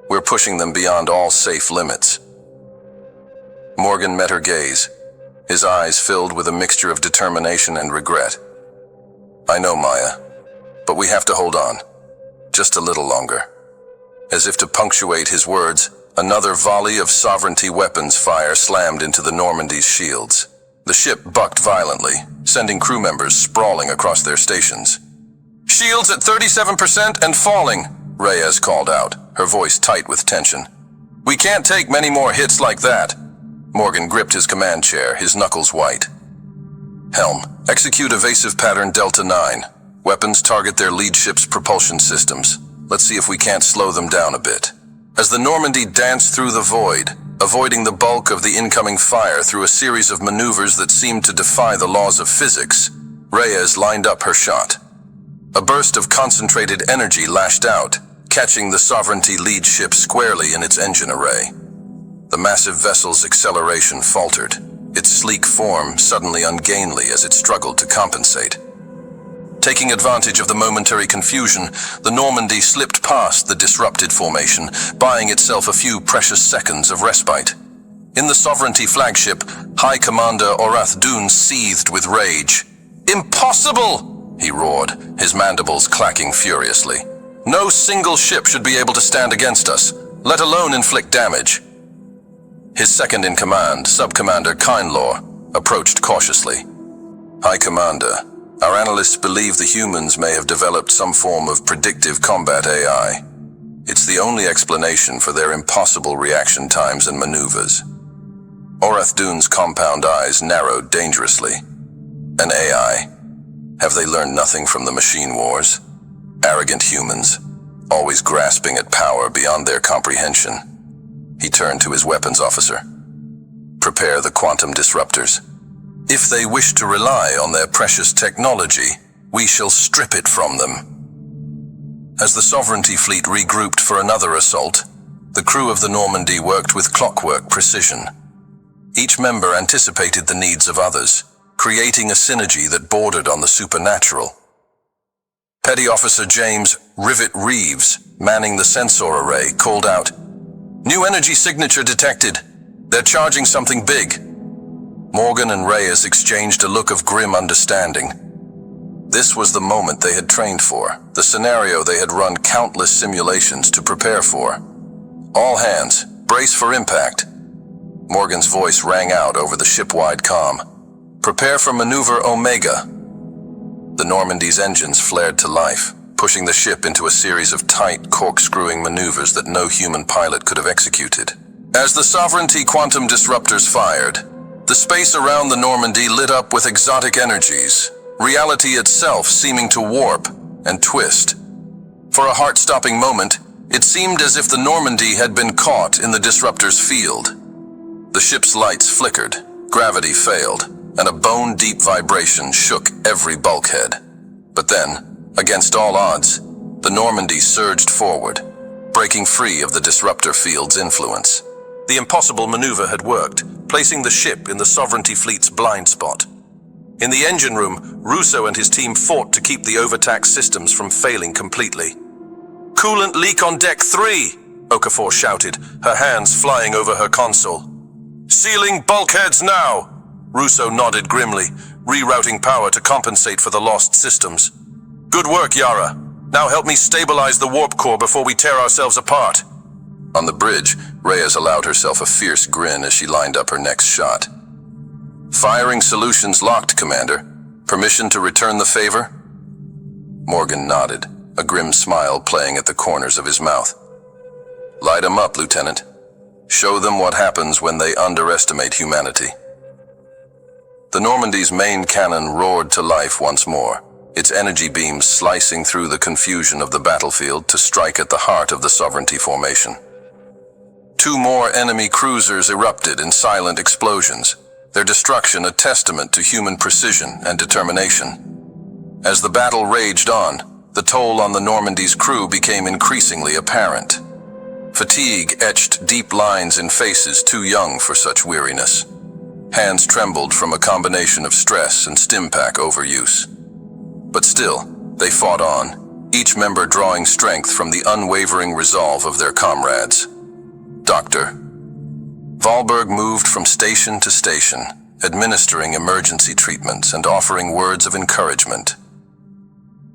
We're pushing them beyond all safe limits." Morgan met her gaze, his eyes filled with a mixture of determination and regret. "I know, Maya, but we have to hold on. Just a little longer." As if to punctuate his words, another volley of Sovereignty weapons fire slammed into the Normandy's shields. The ship bucked violently, sending crew members sprawling across their stations. "Shields at 37% and falling," Reyes called out, her voice tight with tension. "We can't take many more hits like that." Morgan gripped his command chair, his knuckles white. "Helm, execute evasive pattern Delta 9. Weapons target their lead ship's propulsion systems. Let's see if we can't slow them down a bit. As the Normandy danced through the void, avoiding the bulk of the incoming fire through a series of maneuvers that seemed to defy the laws of physics, Reyes lined up her shot. A burst of concentrated energy lashed out, catching the Sovereignty lead ship squarely in its engine array. The massive vessel's acceleration faltered, its sleek form suddenly ungainly as it struggled to compensate. Taking advantage of the momentary confusion, the Normandy slipped past the disrupted formation, buying itself a few precious seconds of respite. In the Sovereignty flagship, High Commander Orath Dune seethed with rage. "Impossible!" he roared, his mandibles clacking furiously. "No single ship should be able to stand against us, let alone inflict damage." His second-in-command, Sub-Commander Kindlaw, approached cautiously. "High Commander, our analysts believe the humans may have developed some form of predictive combat AI. It's the only explanation for their impossible reaction times and maneuvers." Orath Dune's compound eyes narrowed dangerously. "An AI? Have they learned nothing from the machine wars? Arrogant humans, always grasping at power beyond their comprehension." He turned to his weapons officer. "Prepare the quantum disruptors. If they wish to rely on their precious technology, we shall strip it from them." As the Sovereignty fleet regrouped for another assault, the crew of the Normandy worked with clockwork precision. Each member anticipated the needs of others, creating a synergy that bordered on the supernatural. Petty Officer James "Rivet" Reeves, manning the sensor array, called out, "New energy signature detected. They're charging something big." Morgan and Reyes exchanged a look of grim understanding. This was the moment they had trained for, the scenario they had run countless simulations to prepare for. "All hands, brace for impact." Morgan's voice rang out over the ship-wide comm. "Prepare for maneuver Omega." The Normandy's engines flared to life, pushing the ship into a series of tight, corkscrewing maneuvers that no human pilot could have executed. As the Sovereignty quantum disruptors fired, the space around the Normandy lit up with exotic energies, reality itself seeming to warp and twist. For a heart-stopping moment, it seemed as if the Normandy had been caught in the disruptor's field. The ship's lights flickered, gravity failed, and a bone-deep vibration shook every bulkhead. But then, against all odds, the Normandy surged forward, breaking free of the disruptor field's influence. The impossible maneuver had worked, placing the ship in the Sovereignty fleet's blind spot. In the engine room, Russo and his team fought to keep the overtaxed systems from failing completely. "Coolant leak on deck 3, Okafor shouted, her hands flying over her console. "Sealing bulkheads now!" Russo nodded grimly, rerouting power to compensate for the lost systems. "Good work, Yara. Now help me stabilize the warp core before we tear ourselves apart." On the bridge, Reyes allowed herself a fierce grin as she lined up her next shot. "Firing solutions locked, Commander. Permission to return the favor?" Morgan nodded, a grim smile playing at the corners of his mouth. "Light 'em up, Lieutenant. Show them what happens when they underestimate humanity." The Normandy's main cannon roared to life once more, its energy beams slicing through the confusion of the battlefield to strike at the heart of the Sovereignty formation. Two more enemy cruisers erupted in silent explosions, their destruction a testament to human precision and determination. As the battle raged on, the toll on the Normandy's crew became increasingly apparent. Fatigue etched deep lines in faces too young for such weariness. Hands trembled from a combination of stress and stimpack overuse. But still, they fought on, each member drawing strength from the unwavering resolve of their comrades. Dr. Valberg moved from station to station, administering emergency treatments and offering words of encouragement.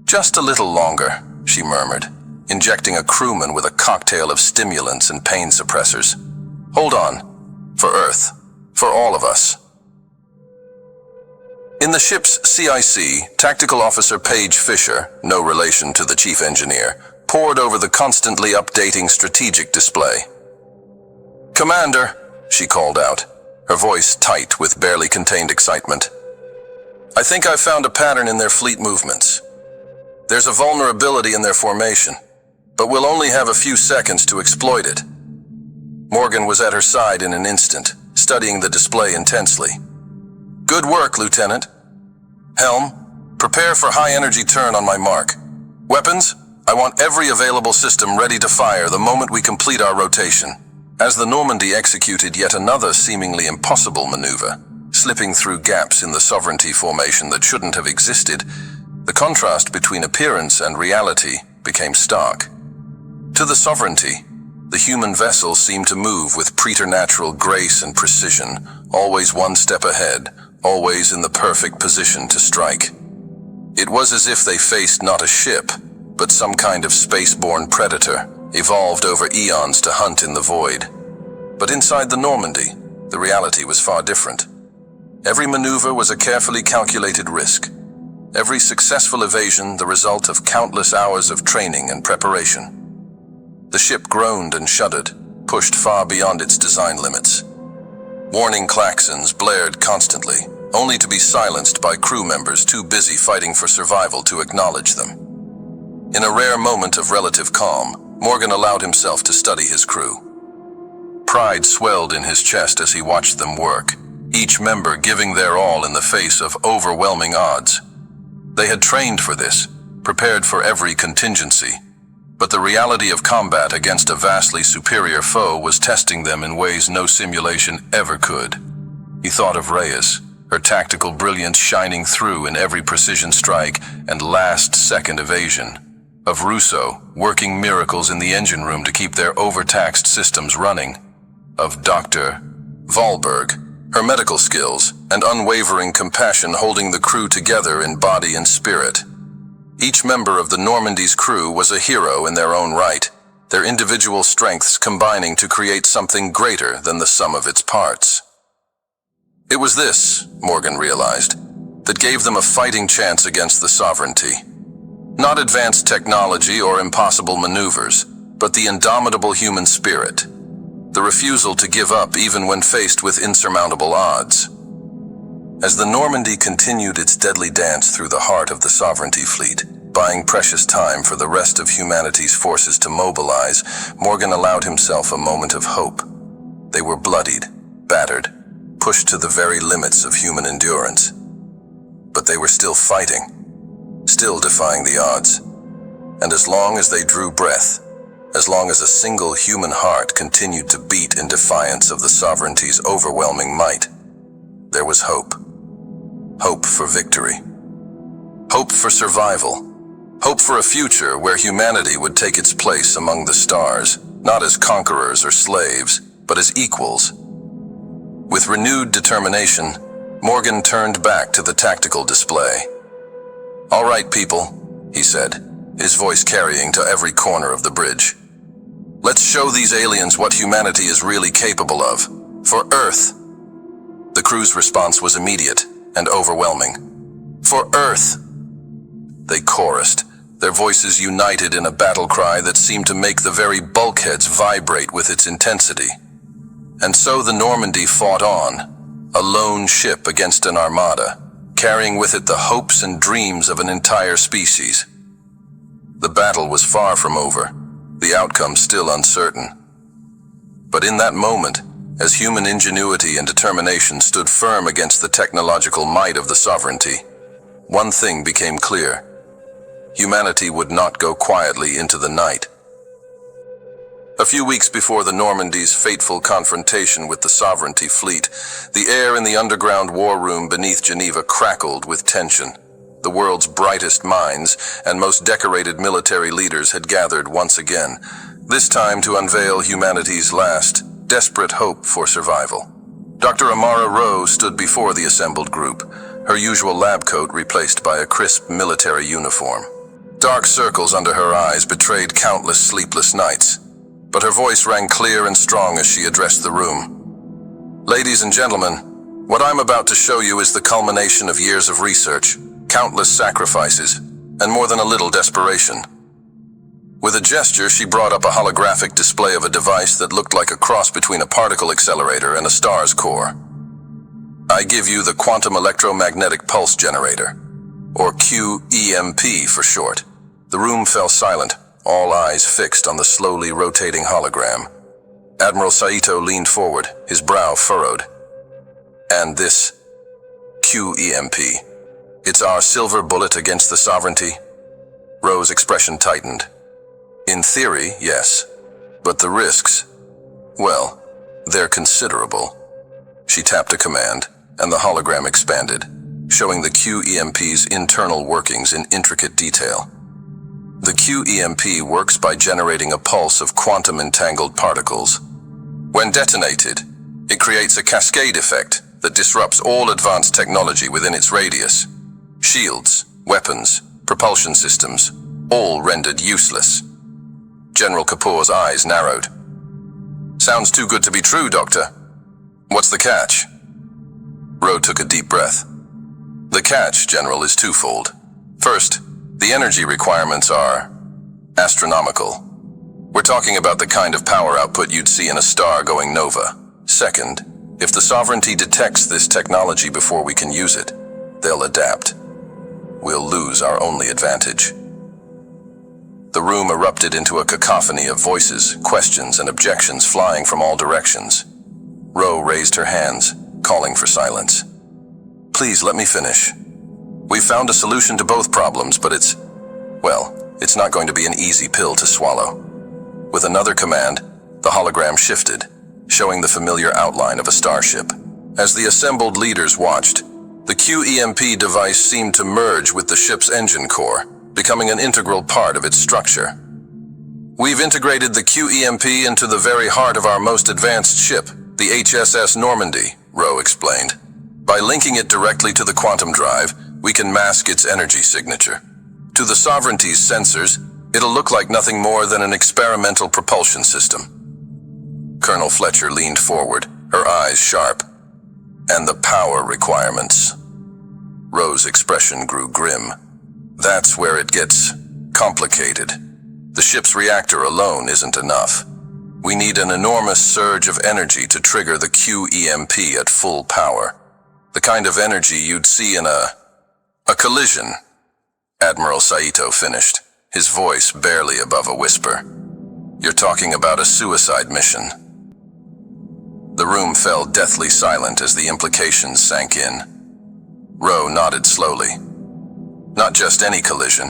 "Just a little longer," she murmured, injecting a crewman with a cocktail of stimulants and pain suppressors. "Hold on. For Earth. For all of us." In the ship's CIC, Tactical Officer Paige Fisher, no relation to the chief engineer, pored over the constantly updating strategic display. "Commander," she called out, her voice tight with barely contained excitement. "I think I've found a pattern in their fleet movements. There's a vulnerability in their formation. But we'll only have a few seconds to exploit it. Morgan was at her side in an instant, studying the display intensely. Good work, Lieutenant. Helm, prepare for high-energy turn on my mark. Weapons, I want every available system ready to fire the moment we complete our rotation. As the Normandy executed yet another seemingly impossible maneuver, slipping through gaps in the sovereignty formation that shouldn't have existed, the contrast between appearance and reality became stark. To the sovereignty, the human vessel seemed to move with preternatural grace and precision, always one step ahead, always in the perfect position to strike. It was as if they faced not a ship, but some kind of space-borne predator, evolved over eons to hunt in the void. But inside the Normandy, the reality was far different. Every maneuver was a carefully calculated risk. Every successful evasion the result of countless hours of training and preparation. The ship groaned and shuddered, pushed far beyond its design limits. Warning klaxons blared constantly, only to be silenced by crew members too busy fighting for survival to acknowledge them. In a rare moment of relative calm, Morgan allowed himself to study his crew. Pride swelled in his chest as he watched them work, each member giving their all in the face of overwhelming odds. They had trained for this, prepared for every contingency, but the reality of combat against a vastly superior foe was testing them in ways no simulation ever could. He thought of Reyes, her tactical brilliance shining through in every precision strike and last-second evasion. Of Russo, working miracles in the engine room to keep their overtaxed systems running. Of Dr. Wahlberg, her medical skills and unwavering compassion holding the crew together in body and spirit. Each member of the Normandy's crew was a hero in their own right, their individual strengths combining to create something greater than the sum of its parts. It was this, Morgan realized, that gave them a fighting chance against the sovereignty. Not advanced technology or impossible maneuvers, but the indomitable human spirit. The refusal to give up even when faced with insurmountable odds. As the Normandy continued its deadly dance through the heart of the sovereignty fleet, buying precious time for the rest of humanity's forces to mobilize, Morgan allowed himself a moment of hope. They were bloodied, battered, pushed to the very limits of human endurance. But they were still fighting, still defying the odds. And as long as they drew breath, as long as a single human heart continued to beat in defiance of the sovereignty's overwhelming might, there was hope. Hope for victory. Hope for survival. Hope for a future where humanity would take its place among the stars, not as conquerors or slaves, but as equals. With renewed determination, Morgan turned back to the tactical display. "All right, people," he said, his voice carrying to every corner of the bridge. "Let's show these aliens what humanity is really capable of. For Earth." The crew's response was immediate and overwhelming. "For Earth!" They chorused, their voices united in a battle cry that seemed to make the very bulkheads vibrate with its intensity. And so the Normandy fought on, a lone ship against an armada, carrying with it the hopes and dreams of an entire species. The battle was far from over, the outcome still uncertain. But in that moment, as human ingenuity and determination stood firm against the technological might of the sovereignty, one thing became clear. Humanity would not go quietly into the night. A few weeks before the Normandy's fateful confrontation with the sovereignty fleet, the air in the underground war room beneath Geneva crackled with tension. The world's brightest minds and most decorated military leaders had gathered once again, this time to unveil humanity's last, desperate hope for survival. Dr. Amara Rowe stood before the assembled group, her usual lab coat replaced by a crisp military uniform. Dark circles under her eyes betrayed countless sleepless nights, but her voice rang clear and strong as she addressed the room. "Ladies and gentlemen, what I'm about to show you is the culmination of years of research, countless sacrifices, and more than a little desperation." With a gesture, she brought up a holographic display of a device that looked like a cross between a particle accelerator and a star's core. "I give you the Quantum Electromagnetic Pulse Generator, or QEMP for short." The room fell silent, all eyes fixed on the slowly rotating hologram. Admiral Saito leaned forward, his brow furrowed. And this QEMP. It's our silver bullet against the sovereignty? Ro's expression tightened. In theory, yes. But the risks, well, they're considerable. She tapped a command, and the hologram expanded, showing the QEMP's internal workings in intricate detail. The QEMP works by generating a pulse of quantum-entangled particles. When detonated, it creates a cascade effect that disrupts all advanced technology within its radius. Shields, weapons, propulsion systems, all rendered useless. General Kapoor's eyes narrowed. Sounds too good to be true, Doctor. What's the catch? Ro took a deep breath. The catch, General, is twofold. First, the energy requirements are astronomical. We're talking about the kind of power output you'd see in a star going nova. Second, if the sovereignty detects this technology before we can use it, they'll adapt. We'll lose our only advantage. The room erupted into a cacophony of voices, questions, and objections flying from all directions. Ro raised her hands, calling for silence. Please let me finish. We've found a solution to both problems, but it's not going to be an easy pill to swallow. With another command, the hologram shifted, showing the familiar outline of a starship. As the assembled leaders watched, the QEMP device seemed to merge with the ship's engine core, becoming an integral part of its structure. We've integrated the QEMP into the very heart of our most advanced ship, the HSS Normandy, Ro explained. By linking it directly to the quantum drive, we can mask its energy signature. To the sovereignty's sensors, it'll look like nothing more than an experimental propulsion system. Colonel Fletcher leaned forward, her eyes sharp. And the power requirements. Ro's expression grew grim. That's where it gets complicated. The ship's reactor alone isn't enough. We need an enormous surge of energy to trigger the QEMP at full power. The kind of energy you'd see in a collision. Admiral Saito finished, his voice barely above a whisper. You're talking about a suicide mission. The room fell deathly silent as the implications sank in. Ro nodded slowly. Not just any collision.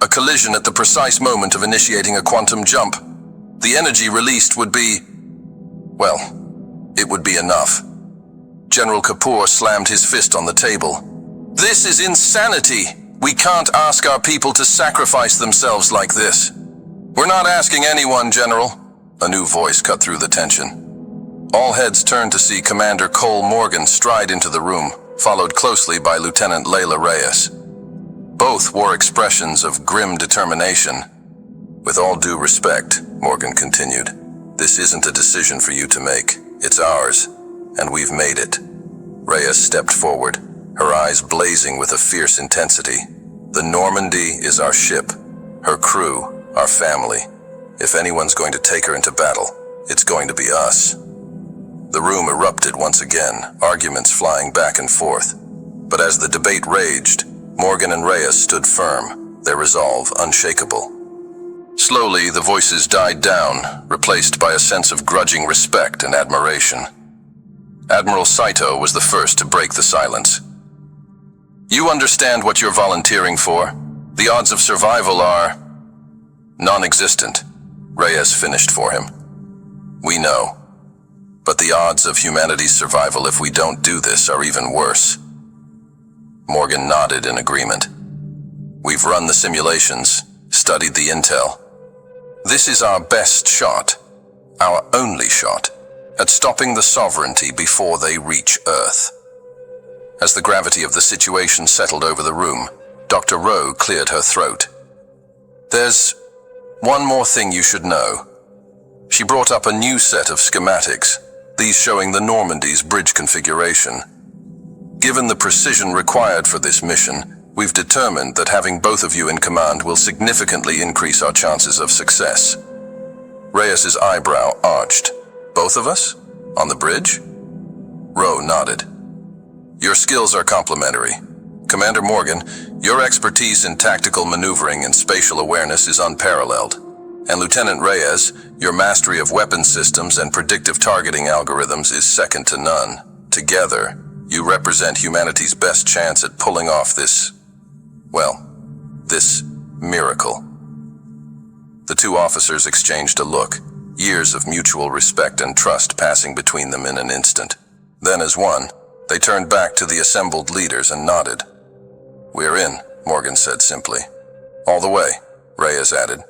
A collision at the precise moment of initiating a quantum jump. The energy released would be, it would be enough. General Kapoor slammed his fist on the table. This is insanity! We can't ask our people to sacrifice themselves like this. We're not asking anyone, General. A new voice cut through the tension. All heads turned to see Commander Cole Morgan stride into the room, followed closely by Lieutenant Layla Reyes. Both wore expressions of grim determination. With all due respect, Morgan continued, this isn't a decision for you to make. It's ours, and we've made it. Reyes stepped forward, her eyes blazing with a fierce intensity. The Normandy is our ship, her crew, our family. If anyone's going to take her into battle, it's going to be us. The room erupted once again, arguments flying back and forth. But as the debate raged, Morgan and Reyes stood firm, their resolve unshakable. Slowly, the voices died down, replaced by a sense of grudging respect and admiration. Admiral Saito was the first to break the silence. You understand what you're volunteering for? The odds of survival are non-existent, Reyes finished for him. We know. But the odds of humanity's survival if we don't do this are even worse. Morgan nodded in agreement. We've run the simulations, studied the intel. This is our best shot, our only shot, at stopping the sovereignty before they reach Earth. As the gravity of the situation settled over the room, Dr. Ro cleared her throat. There's one more thing you should know. She brought up a new set of schematics, these showing the Normandy's bridge configuration. Given the precision required for this mission, we've determined that having both of you in command will significantly increase our chances of success. Reyes's eyebrow arched. Both of us? On the bridge? Ro nodded. Your skills are complementary. Commander Morgan, your expertise in tactical maneuvering and spatial awareness is unparalleled. And Lieutenant Reyes, your mastery of weapon systems and predictive targeting algorithms is second to none. Together, you represent humanity's best chance at pulling off this miracle. The two officers exchanged a look, years of mutual respect and trust passing between them in an instant. Then, as one, they turned back to the assembled leaders and nodded. "We're in," Morgan said simply. "All the way," Reyes added.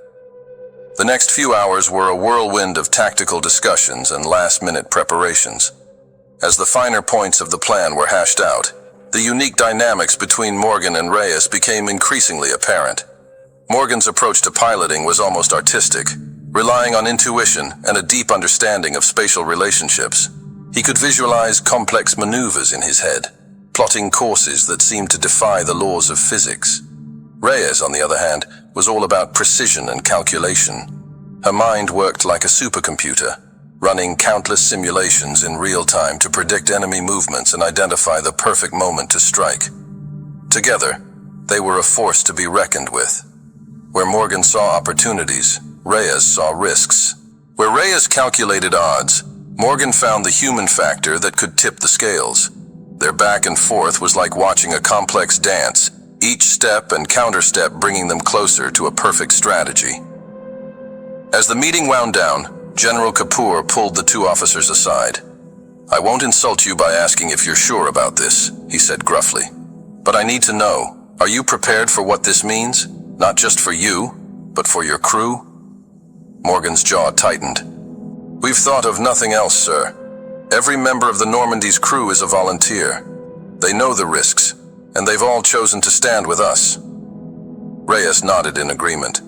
The next few hours were a whirlwind of tactical discussions and last-minute preparations. As the finer points of the plan were hashed out, the unique dynamics between Morgan and Reyes became increasingly apparent. Morgan's approach to piloting was almost artistic, relying on intuition and a deep understanding of spatial relationships. He could visualize complex maneuvers in his head, plotting courses that seemed to defy the laws of physics. Reyes, on the other hand, was all about precision and calculation. Her mind worked like a supercomputer, running countless simulations in real time to predict enemy movements and identify the perfect moment to strike. Together, they were a force to be reckoned with. Where Morgan saw opportunities, Reyes saw risks. Where Reyes calculated odds, Morgan found the human factor that could tip the scales. Their back and forth was like watching a complex dance, each step and counterstep bringing them closer to a perfect strategy. As the meeting wound down, General Kapoor pulled the two officers aside. "I won't insult you by asking if you're sure about this," he said gruffly. "But I need to know, are you prepared for what this means? Not just for you, but for your crew?" Morgan's jaw tightened. "We've thought of nothing else, sir. Every member of the Normandy's crew is a volunteer. They know the risks, and they've all chosen to stand with us." Reyes nodded in agreement.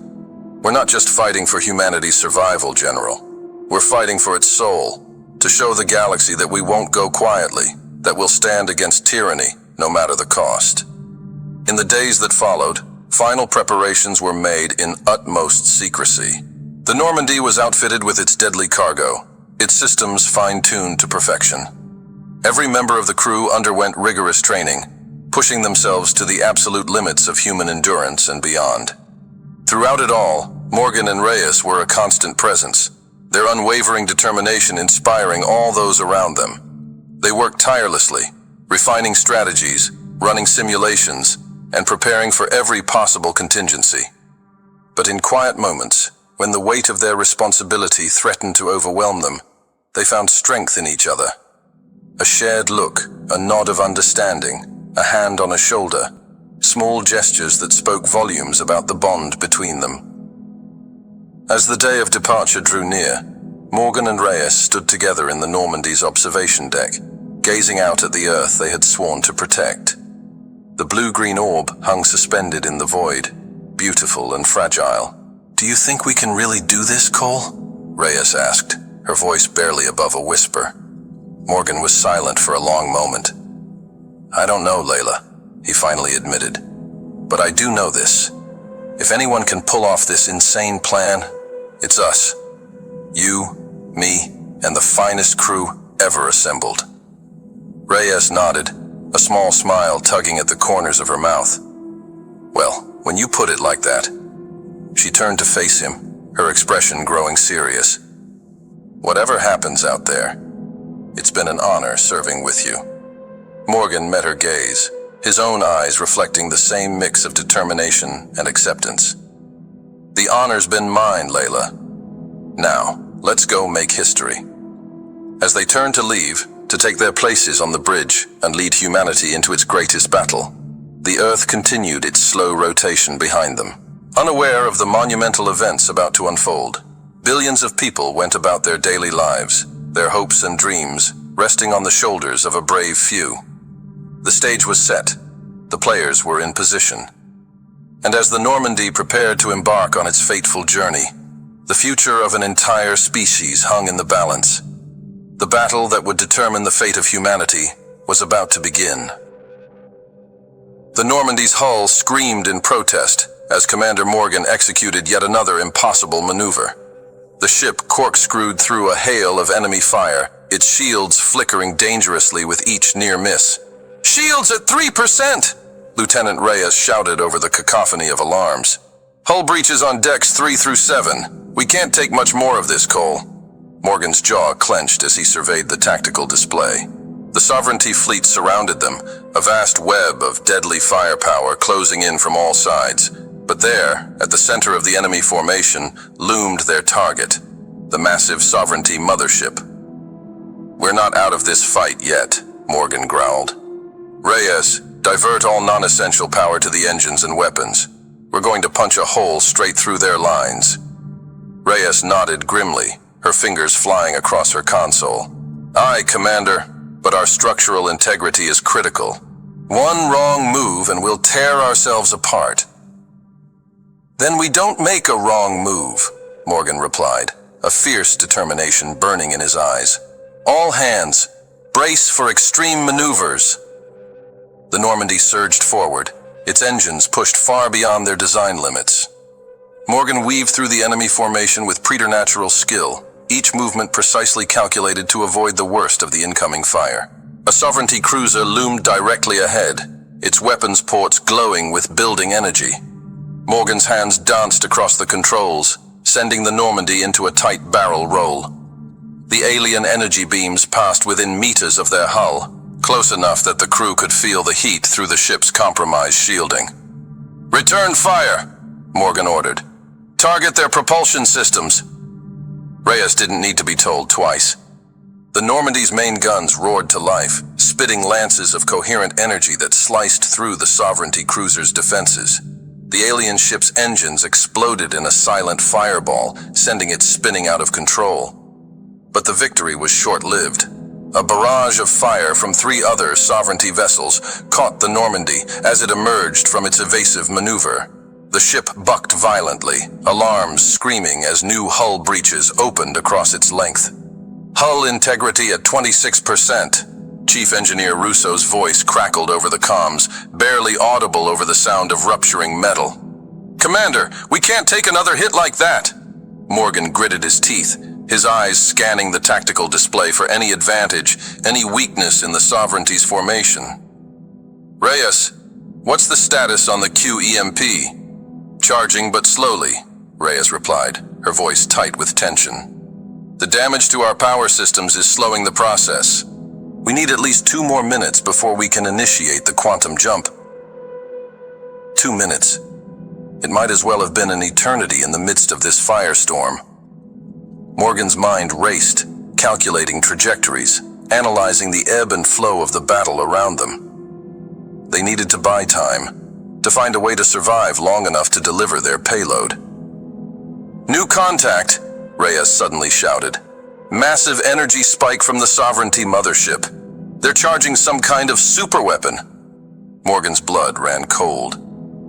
"We're not just fighting for humanity's survival, General. We're fighting for its soul, to show the galaxy that we won't go quietly, that we'll stand against tyranny, no matter the cost." In the days that followed, final preparations were made in utmost secrecy. The Normandy was outfitted with its deadly cargo, its systems fine-tuned to perfection. Every member of the crew underwent rigorous training, pushing themselves to the absolute limits of human endurance and beyond. Throughout it all, Morgan and Reyes were a constant presence, their unwavering determination inspiring all those around them. They worked tirelessly, refining strategies, running simulations, and preparing for every possible contingency. But in quiet moments, when the weight of their responsibility threatened to overwhelm them, they found strength in each other. A shared look, a nod of understanding, a hand on a shoulder, small gestures that spoke volumes about the bond between them. As the day of departure drew near, Morgan and Reyes stood together in the Normandy's observation deck, gazing out at the Earth they had sworn to protect. The blue-green orb hung suspended in the void, beautiful and fragile. "Do you think we can really do this, Cole?" Reyes asked, her voice barely above a whisper. Morgan was silent for a long moment. "I don't know, Layla," he finally admitted. "But I do know this. If anyone can pull off this insane plan, it's us. You, me, and the finest crew ever assembled." Reyes nodded, a small smile tugging at the corners of her mouth. "Well, when you put it like that." She turned to face him, her expression growing serious. "Whatever happens out there, it's been an honor serving with you." Morgan met her gaze, his own eyes reflecting the same mix of determination and acceptance. "The honor's been mine, Layla. Now, let's go make history." As they turned to leave, to take their places on the bridge and lead humanity into its greatest battle, the Earth continued its slow rotation behind them. Unaware of the monumental events about to unfold, billions of people went about their daily lives, their hopes and dreams resting on the shoulders of a brave few. The stage was set, the players were in position. And as the Normandy prepared to embark on its fateful journey, the future of an entire species hung in the balance. The battle that would determine the fate of humanity was about to begin. The Normandy's hull screamed in protest as Commander Morgan executed yet another impossible maneuver. The ship corkscrewed through a hail of enemy fire, its shields flickering dangerously with each near miss. "Shields at 3%! Lieutenant Reyes shouted over the cacophony of alarms. "Hull breaches on decks 3 through 7. We can't take much more of this, Cole." Morgan's jaw clenched as he surveyed the tactical display. The Sovereignty fleet surrounded them, a vast web of deadly firepower closing in from all sides. But there, at the center of the enemy formation, loomed their target, the massive Sovereignty mothership. "We're not out of this fight yet," Morgan growled. "Reyes, divert all non-essential power to the engines and weapons. We're going to punch a hole straight through their lines." Reyes nodded grimly, her fingers flying across her console. "Aye, Commander, but our structural integrity is critical. One wrong move and we'll tear ourselves apart." "Then we don't make a wrong move," Morgan replied, a fierce determination burning in his eyes. "All hands, brace for extreme maneuvers." The Normandy surged forward, its engines pushed far beyond their design limits. Morgan weaved through the enemy formation with preternatural skill, each movement precisely calculated to avoid the worst of the incoming fire. A Sovereignty cruiser loomed directly ahead, its weapons ports glowing with building energy. Morgan's hands danced across the controls, sending the Normandy into a tight barrel roll. The alien energy beams passed within meters of their hull, close enough that the crew could feel the heat through the ship's compromised shielding. "Return fire," Morgan ordered. "Target their propulsion systems." Reyes didn't need to be told twice. The Normandy's main guns roared to life, spitting lances of coherent energy that sliced through the Sovereignty cruiser's defenses. The alien ship's engines exploded in a silent fireball, sending it spinning out of control. But the victory was short-lived. A barrage of fire from 3 other Sovereignty vessels caught the Normandy as it emerged from its evasive maneuver. The ship bucked violently, alarms screaming as new hull breaches opened across its length. "Hull integrity at 26%. Chief Engineer Russo's voice crackled over the comms, barely audible over the sound of rupturing metal. "Commander, we can't take another hit like that." Morgan gritted his teeth, his eyes scanning the tactical display for any advantage, any weakness in the Sovereignty's formation. "Reyes, what's the status on the QEMP?" "Charging but slowly," Reyes replied, her voice tight with tension. "The damage to our power systems is slowing the process. We need at least 2 more minutes before we can initiate the quantum jump." 2 minutes. It might as well have been an eternity in the midst of this firestorm. Morgan's mind raced, calculating trajectories, analyzing the ebb and flow of the battle around them. They needed to buy time, to find a way to survive long enough to deliver their payload. "New contact," Reyes suddenly shouted. "Massive energy spike from the Sovereignty mothership. They're charging some kind of superweapon." Morgan's blood ran cold.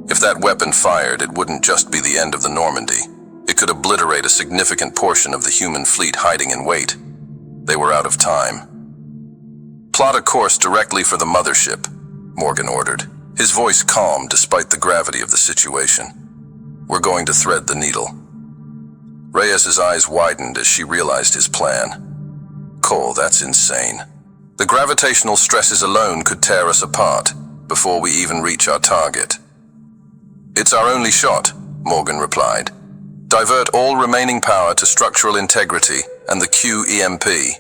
If that weapon fired, it wouldn't just be the end of the Normandy. It could obliterate a significant portion of the human fleet hiding in wait. They were out of time. "Plot a course directly for the mothership," Morgan ordered, his voice calm despite the gravity of the situation. "We're going to thread the needle." Reyes's eyes widened as she realized his plan. "Cole, that's insane. The gravitational stresses alone could tear us apart before we even reach our target." "It's our only shot," Morgan replied. "Divert all remaining power to structural integrity and the QEMP.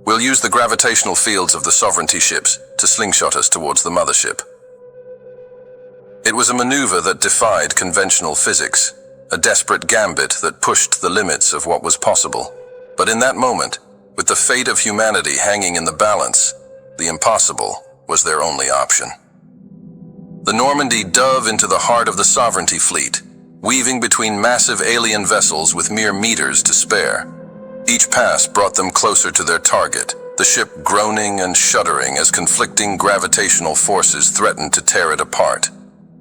We'll use the gravitational fields of the Sovereignty ships to slingshot us towards the mothership." It was a maneuver that defied conventional physics, a desperate gambit that pushed the limits of what was possible. But in that moment, with the fate of humanity hanging in the balance, the impossible was their only option. The Normandy dove into the heart of the Sovereignty fleet, weaving between massive alien vessels with mere meters to spare. Each pass brought them closer to their target, the ship groaning and shuddering as conflicting gravitational forces threatened to tear it apart.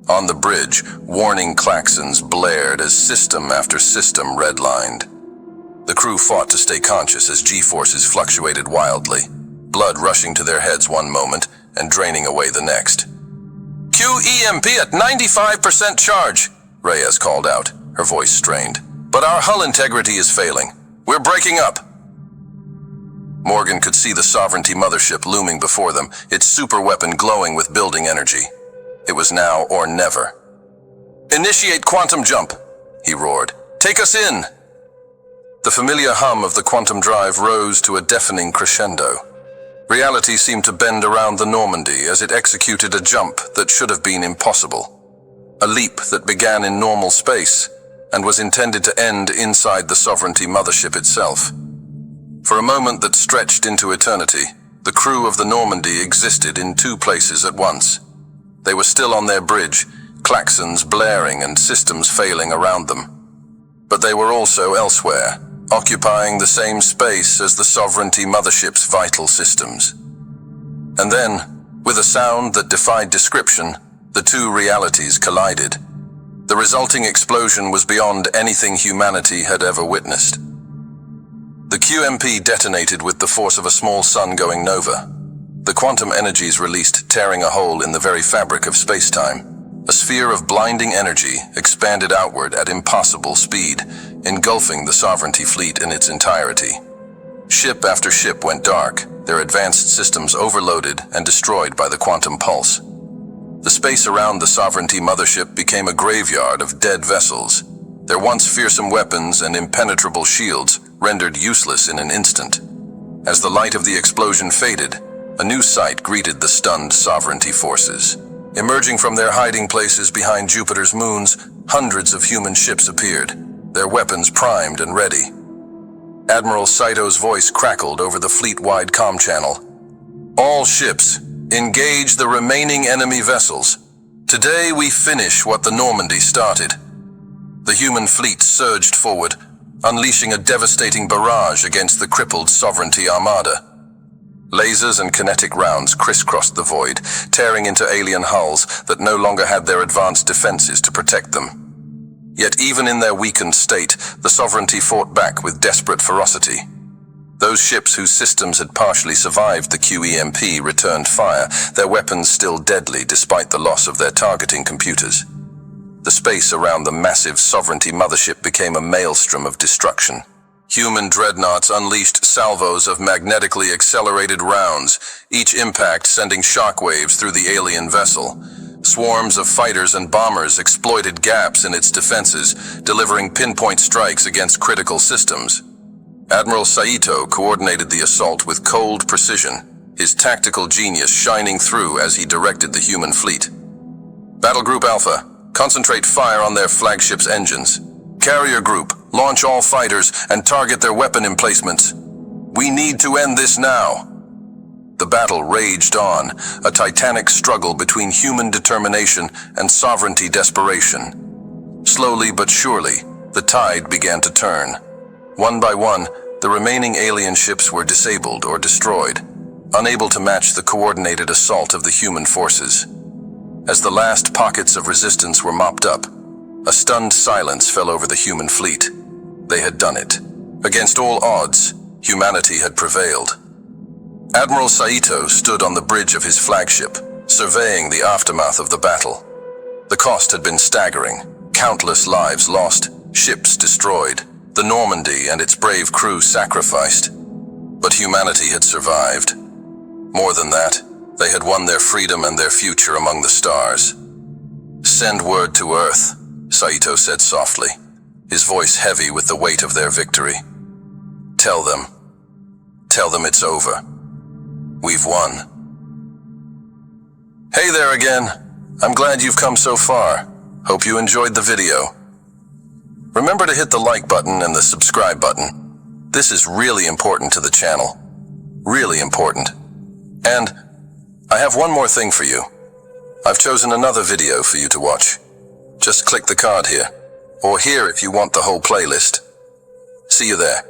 On the bridge, warning klaxons blared as system after system redlined. The crew fought to stay conscious as G-forces fluctuated wildly, blood rushing to their heads one moment and draining away the next. "QEMP at 95% charge," Reyes called out, her voice strained. "But our hull integrity is failing. We're breaking up." Morgan could see the Sovereignty mothership looming before them, its superweapon glowing with building energy. It was now or never. "Initiate quantum jump," he roared. "Take us in!" The familiar hum of the quantum drive rose to a deafening crescendo. Reality seemed to bend around the Normandy as it executed a jump that should have been impossible. A leap that began in normal space and was intended to end inside the Sovereignty mothership itself. For a moment that stretched into eternity, the crew of the Normandy existed in two places at once. They were still on their bridge, claxons blaring and systems failing around them. But they were also elsewhere, occupying the same space as the Sovereignty mothership's vital systems. And then, with a sound that defied description, the two realities collided. The resulting explosion was beyond anything humanity had ever witnessed. The QMP detonated with the force of a small sun-going nova. The quantum energies released, tearing a hole in the very fabric of space-time. A sphere of blinding energy expanded outward at impossible speed, engulfing the Sovereignty fleet in its entirety. Ship after ship went dark, their advanced systems overloaded and destroyed by the quantum pulse. The space around the Sovereignty mothership became a graveyard of dead vessels, their once fearsome weapons and impenetrable shields rendered useless in an instant. As the light of the explosion faded, a new sight greeted the stunned Sovereignty forces. Emerging from their hiding places behind Jupiter's moons, hundreds of human ships appeared, their weapons primed and ready. Admiral Saito's voice crackled over the fleet-wide comm channel. "All ships, engage the remaining enemy vessels. Today we finish what the Normandy started." The human fleet surged forward, unleashing a devastating barrage against the crippled Sovereignty armada. Lasers and kinetic rounds crisscrossed the void, tearing into alien hulls that no longer had their advanced defenses to protect them. Yet even in their weakened state, the Sovereignty fought back with desperate ferocity. Those ships whose systems had partially survived the QEMP returned fire, their weapons still deadly despite the loss of their targeting computers. The space around the massive Sovereignty mothership became a maelstrom of destruction. Human dreadnoughts unleashed salvos of magnetically accelerated rounds, each impact sending shockwaves through the alien vessel. Swarms of fighters and bombers exploited gaps in its defenses, delivering pinpoint strikes against critical systems. Admiral Saito coordinated the assault with cold precision, his tactical genius shining through as he directed the human fleet. "Battle Group Alpha, concentrate fire on their flagship's engines. Carrier Group, launch all fighters and target their weapon emplacements. We need to end this now." The battle raged on, a titanic struggle between human determination and Sovereignty desperation. Slowly but surely, the tide began to turn. One by one, the remaining alien ships were disabled or destroyed, unable to match the coordinated assault of the human forces. As the last pockets of resistance were mopped up, a stunned silence fell over the human fleet. They had done it. Against all odds, humanity had prevailed. Admiral Saito stood on the bridge of his flagship, surveying the aftermath of the battle. The cost had been staggering. Countless lives lost, ships destroyed, the Normandy and its brave crew sacrificed. But humanity had survived. More than that, they had won their freedom and their future among the stars. "Send word to Earth," Saito said softly, his voice heavy with the weight of their victory. Tell them it's over. We've won." Hey there again. I'm glad you've come so far. Hope you enjoyed the video. Remember to hit the like button and the subscribe button. This is really important to the channel. Really important. And I have one more thing for you. I've chosen another video for you to watch. Just click the card here, or here if you want the whole playlist. See you there.